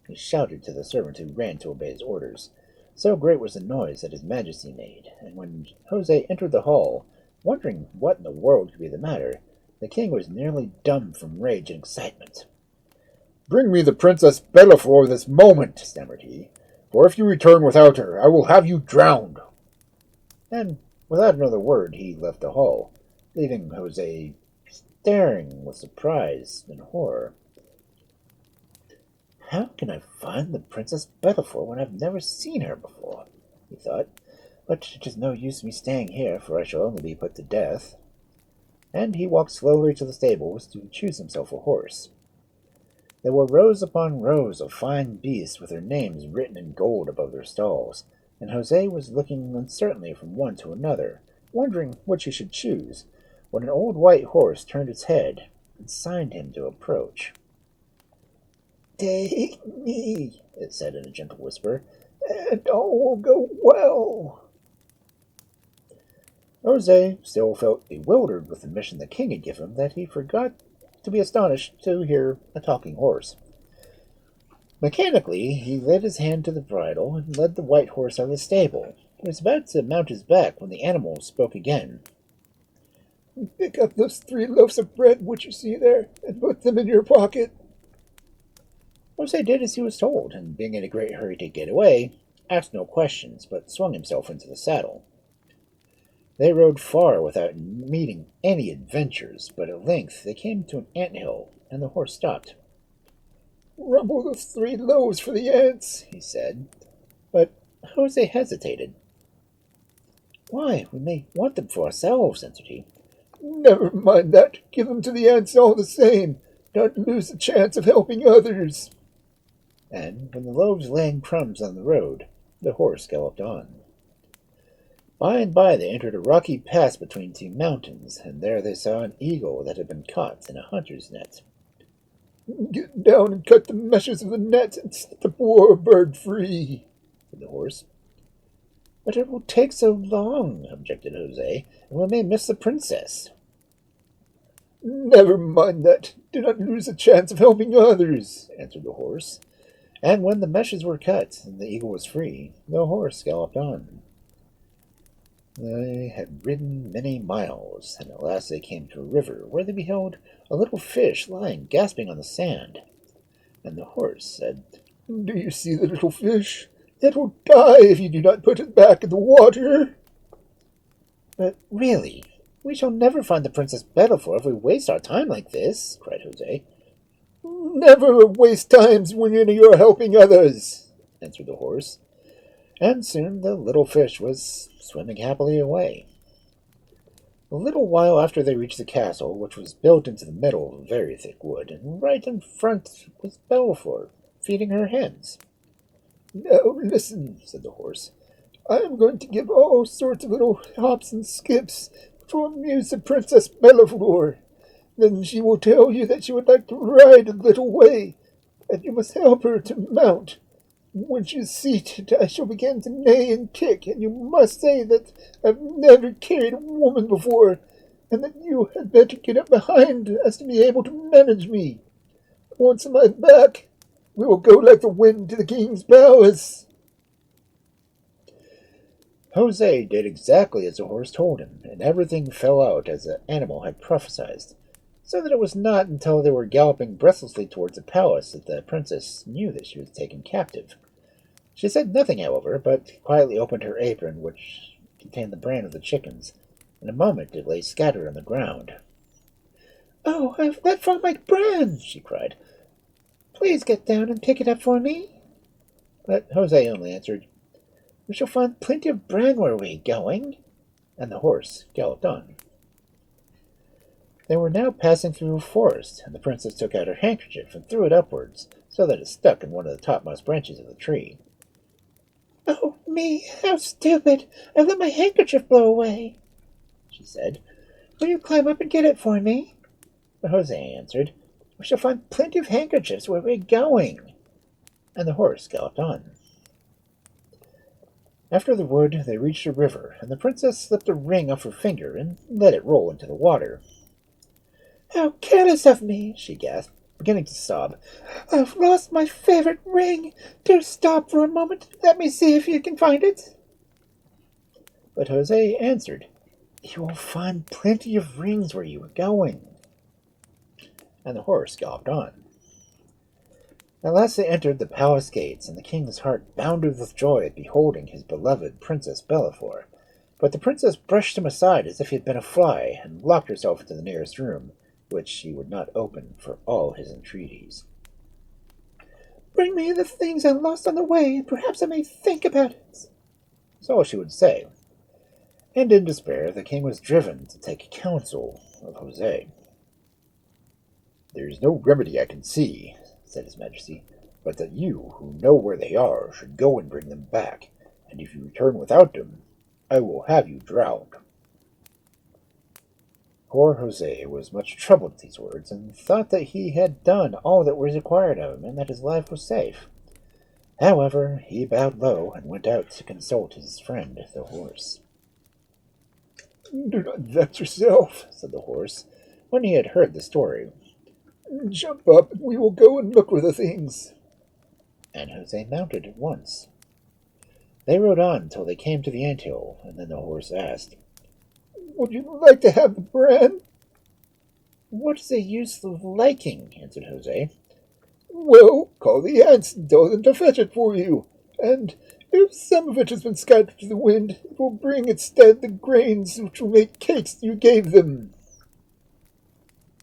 Speaker 2: he shouted to the servant who ran to obey his orders. So great was the noise that his majesty made, and when Jose entered the hall, wondering what in the world could be the matter, the king was nearly dumb from rage and excitement.
Speaker 5: "Bring me the Princess Bella-Flor this moment," stammered he, "for if you return without her, I will have you drowned."
Speaker 2: And without another word, he left the hall, leaving Jose staring with surprise and horror. How can I find the Princess Bella-Flor when I've never seen her before? He thought. But it is no use me staying here, for I shall only be put to death. And he walked slowly to the stables to choose himself a horse. There were rows upon rows of fine beasts with their names written in gold above their stalls, and Jose was looking uncertainly from one to another, wondering which he should choose, when an old white horse turned its head and signed him to approach.
Speaker 5: "Take me," it said in a gentle whisper, "and all will go well."
Speaker 2: Jose still felt bewildered with the mission the king had given him that he forgot to be astonished to hear a talking horse. Mechanically, he laid his hand to the bridle and led the white horse out of the stable. He was about to mount his back when the animal spoke again.
Speaker 5: "Pick up those 3 loaves of bread which you see there, and put them in your pocket."
Speaker 2: Jose did as he was told, and being in a great hurry to get away, asked no questions, but swung himself into the saddle. They rode far without meeting any adventures, but at length they came to an ant-hill, and the horse stopped.
Speaker 5: "Rumble those 3 loaves for the ants," he said.
Speaker 2: But Jose hesitated. "Why, we may want them for ourselves," answered he.
Speaker 5: "Never mind that. Give them to the ants all the same. Don't lose the chance of helping others."
Speaker 2: And when the loaves lay in crumbs on the road, the horse galloped on. By and by they entered a rocky pass between 2 mountains, and there they saw an eagle that had been caught in a hunter's net.
Speaker 5: "Get down and cut the meshes of the net and set the poor bird free," said the horse.
Speaker 2: "But it will take so long," objected Jose, "and we may miss the princess."
Speaker 5: "Never mind that. Do not lose the chance of helping others," answered the horse.
Speaker 2: And when the meshes were cut and the eagle was free, the horse galloped on. They had ridden many miles, and at last they came to a river, where they beheld a little fish lying gasping on the sand. And the horse said,
Speaker 5: "Do you see the little fish? It will die if you do not put it back in the water."
Speaker 2: "But really, we shall never find the Princess Bella-Flor if we waste our time like this," cried Jose.
Speaker 5: "Never waste times when you're helping others," answered the horse.
Speaker 2: And soon the little fish was swimming happily away. A little while after they reached the castle, which was built into the middle of a very thick wood, and right in front was Bella-Flor, feeding her hens.
Speaker 5: "Now listen," said the horse. "I am going to give all sorts of little hops and skips to amuse the Princess Bella-Flor. Then she will tell you that she would like to ride a little way, and you must help her to mount. When she is seated, I shall begin to neigh and kick, and you must say that I've never carried a woman before, and that you had better get up behind as to be able to manage me. Once on my back, we will go like the wind to the king's palace."
Speaker 2: Jose did exactly as the horse told him, and everything fell out as the animal had prophesied, so that it was not until they were galloping breathlessly towards the palace that the princess knew that she was taken captive. She said nothing, however, but quietly opened her apron, which contained the bran of the chickens. In a moment it lay scattered on the ground.
Speaker 3: "Oh, I've let fall my bran!" she cried. "Please get down and pick it up for me."
Speaker 2: But Jose only answered, "We shall find plenty of bran where we are going," and the horse galloped on. They were now passing through a forest, and the princess took out her handkerchief and threw it upwards, so that it stuck in one of the topmost branches of the tree.
Speaker 3: "Oh, me, how stupid! I've let my handkerchief blow away," she said. "Will you climb up and get it for me?"
Speaker 2: But Jose answered, "We shall find plenty of handkerchiefs where we are going," and the horse galloped on. After the wood, they reached a river, and the princess slipped a ring off her finger and let it roll into the water.
Speaker 3: How careless of me, she gasped, beginning to sob. I've lost my favorite ring. Do stop for a moment. Let me see if you can find it.
Speaker 2: But Jose answered, "You will find plenty of rings where you are going." And the horse galloped on. At last they entered the palace gates, and the king's heart bounded with joy at beholding his beloved Princess Bella-Flor. But the princess brushed him aside as if he had been a fly, and locked herself into the nearest room, which she would not open for all his entreaties.
Speaker 3: Bring me the things I lost on the way, and perhaps I may think about it.
Speaker 2: That's all she would say. And in despair, the king was driven to take counsel of Jose. "There is no remedy I can see," said his majesty, "but that you, who know where they are, should go and bring them back, and if you return without them, I will have you drowned." Poor Jose was much troubled at these words, and thought that he had done all that was required of him, and that his life was safe. However, he bowed low and went out to consult his friend, the horse.
Speaker 5: "Do not vex yourself,"
Speaker 2: said the horse, when he had heard the story.
Speaker 5: "Jump up, and we will go and look for the things."
Speaker 2: And Jose mounted at once. They rode on till they came to the ant-hill, and then the horse asked,
Speaker 5: "Would you like to have the bran?"
Speaker 2: "What is the use of liking?" answered Jose.
Speaker 5: "Well, call the ants and tell them to fetch it for you. And if some of it has been scattered to the wind, it will bring instead the grains which will make cakes you gave them."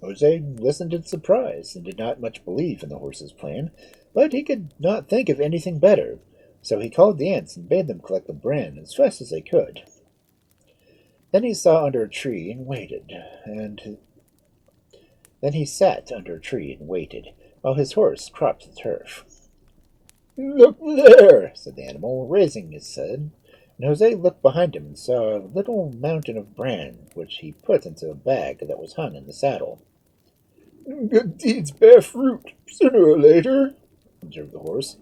Speaker 2: Jose listened in surprise, and did not much believe in the horse's plan, but he could not think of anything better, so he called the ants and bade them collect the bran as fast as they could. Then he sat under a tree and waited, while his horse cropped the turf.
Speaker 5: "Look there,"
Speaker 2: said the animal, raising his head, and Jose looked behind him and saw a little mountain of bran, which he put into a bag that was hung in the saddle.
Speaker 5: "Good deeds bear fruit, sooner or later," observed the horse.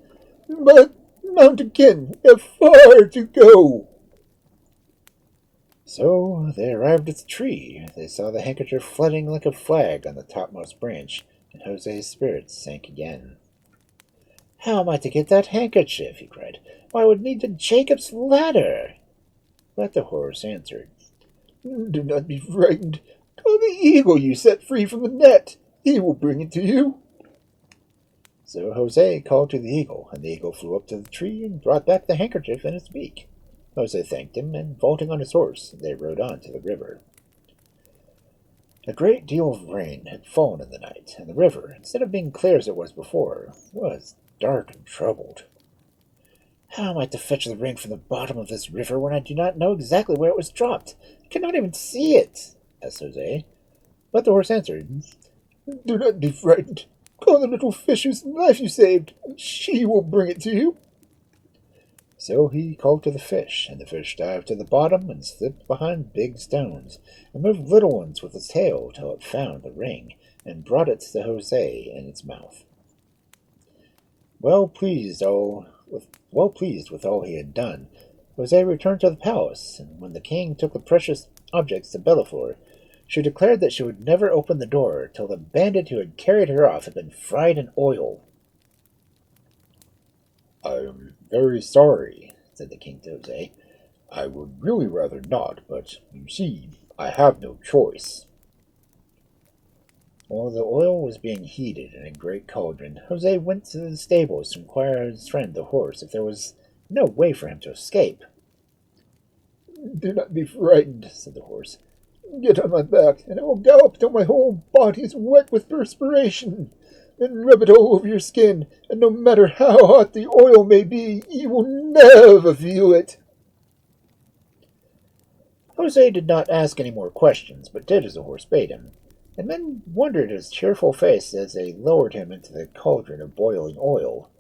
Speaker 5: "But mount again, we have far to go."
Speaker 2: So they arrived at the tree. They saw the handkerchief floating like a flag on the topmost branch, and Jose's spirits sank again. "How am I to get that handkerchief?" he cried. "Why, I would need a Jacob's ladder." But the horse answered,
Speaker 5: "Do not be frightened. Call the eagle you set free from the net. He will bring it to you."
Speaker 2: So Jose called to the eagle, and the eagle flew up to the tree and brought back the handkerchief in its beak. Jose thanked him, and vaulting on his horse, they rode on to the river. A great deal of rain had fallen in the night, and the river, instead of being clear as it was before, was dark and troubled. "How am I to fetch the ring from the bottom of this river when I do not know exactly where it was dropped? I cannot even see it," asked Jose. But the horse answered,
Speaker 5: "Do not be frightened. Call the little fish whose life you saved, and she will bring it to you."
Speaker 2: So he called to the fish, and the fish dived to the bottom and slipped behind big stones, and moved little ones with its tail till it found the ring, and brought it to Jose in its mouth. Well pleased with all he had done, Jose returned to the palace, and when the king took the precious objects to Bella-Flor, she declared that she would never open the door till the bandit who had carried her off had been fried in oil. "I am very sorry," said the king to Jose. "I would really rather not, but you see, I have no choice." While the oil was being heated in a great cauldron, Jose went to the stables to inquire of his friend the horse if there was no way for him to escape.
Speaker 5: "Do not be frightened," said the horse. "Get on my back, and I will gallop till my whole body is wet with perspiration. Then rub it all over your skin, and no matter how hot the oil may be, you will never feel it."
Speaker 2: Jose did not ask any more questions, but did as the horse bade him, and men wondered at his cheerful face as they lowered him into the cauldron of boiling oil.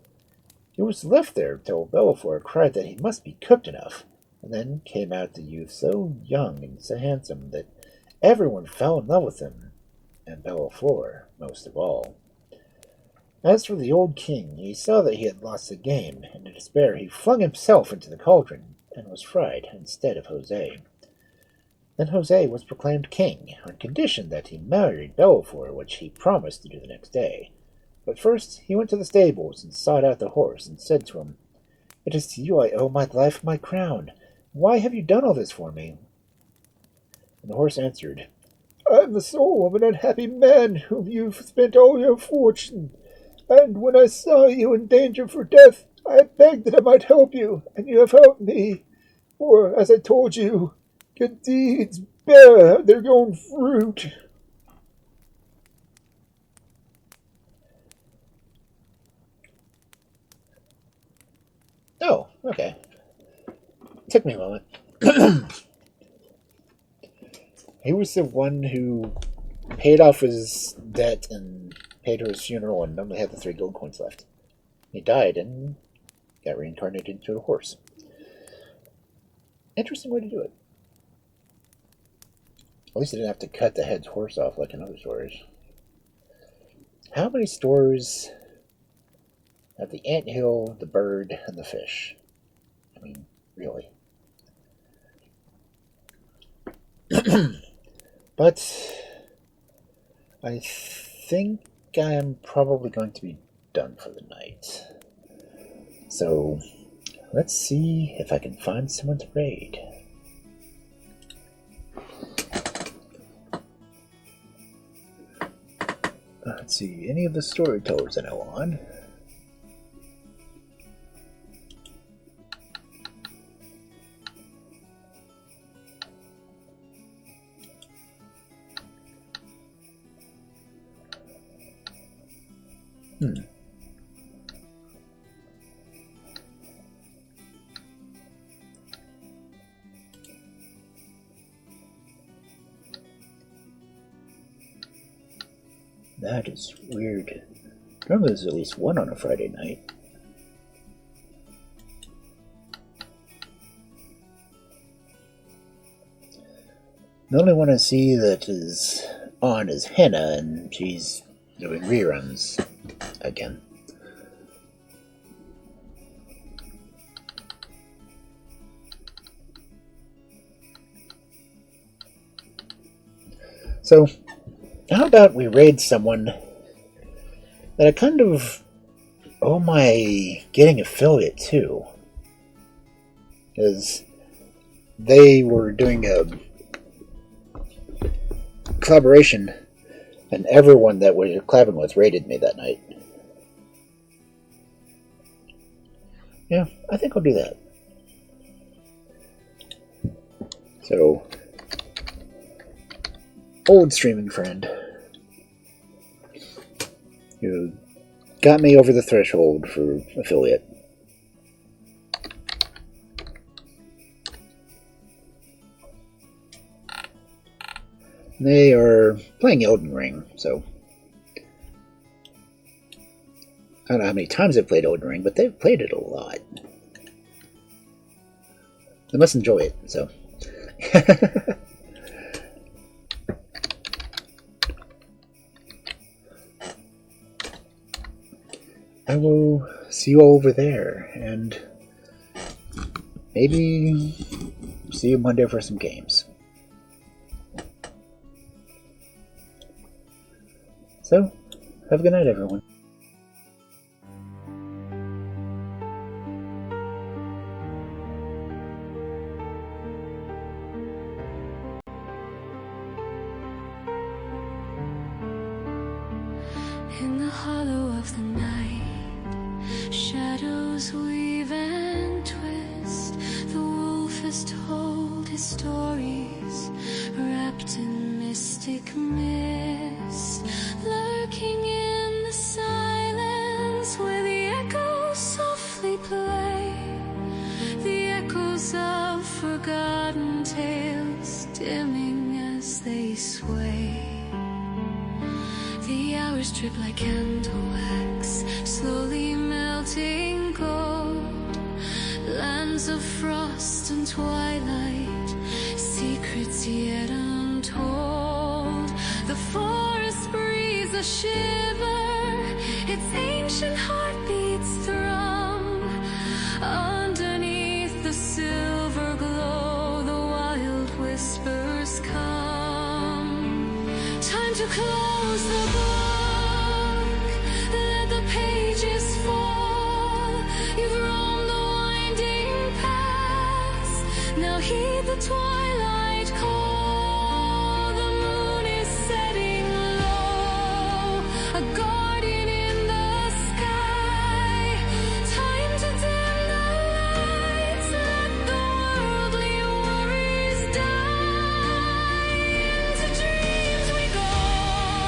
Speaker 2: He was left there till Bella-Flor cried that he must be cooked enough, and then came out the youth so young and so handsome that everyone fell in love with him, and Bella-Flor most of all. As for the old king, he saw that he had lost the game, and in despair he flung himself into the cauldron, and was fried instead of Jose. Then Jose was proclaimed king, on condition that he married Bella-Flor, which he promised to do the next day. But first he went to the stables and sought out the horse, and said to him, "It is to you I owe my life and my crown. Why have you done all this for me?" And the horse answered,
Speaker 5: "I am the soul of an unhappy man whom you've spent all your fortune, and when I saw you in danger for death, I begged that I might help you, and you have helped me. For, as I told you, good deeds bear their own fruit."
Speaker 2: "Oh, okay. Took me a moment." He was the one who paid off his debt and paid for his funeral and only had the 3 gold coins left. He died and got reincarnated into a horse. Interesting way to do it. At least he didn't have to cut the head's horse off like in other stories. How many stories have the anthill, the bird, and the fish? I mean, really. But I think I am probably going to be done for the night. So let's see if I can find someone to raid. Let's see, any of the storytellers I know on. That is weird. Normally there's at least one on a Friday night. The only one I see that is on is Henna, and she's doing reruns again. So, how about we raid someone that I kind of owe my getting affiliate to? Because they were doing a collaboration, and everyone that we were collabing with raided me that night. Yeah, I think I'll do that. So, old streaming friend who got me over the threshold for affiliate. They are playing Elden Ring, so I don't know how many times they've played Elden Ring, but they've played it a lot. They must enjoy it, so. I will see you all over there, and maybe see you Monday for some games. So, have a good night, everyone.
Speaker 1: In the hollow of the night, shadows weave and twist. The wolf has told his stories, wrapped in mystic mist, lurking in the silence where the echoes softly play. The echoes of forgotten tales, dimming as they sway. The hours drip like candle wax, slowly melting gold. Lands of frost and twilight, secrets yet untold. The forest breeze a shiver, its ancient heartbeats thrum underneath the silver Close the book, let the pages fall. You've roamed the winding paths, now heed the twilight.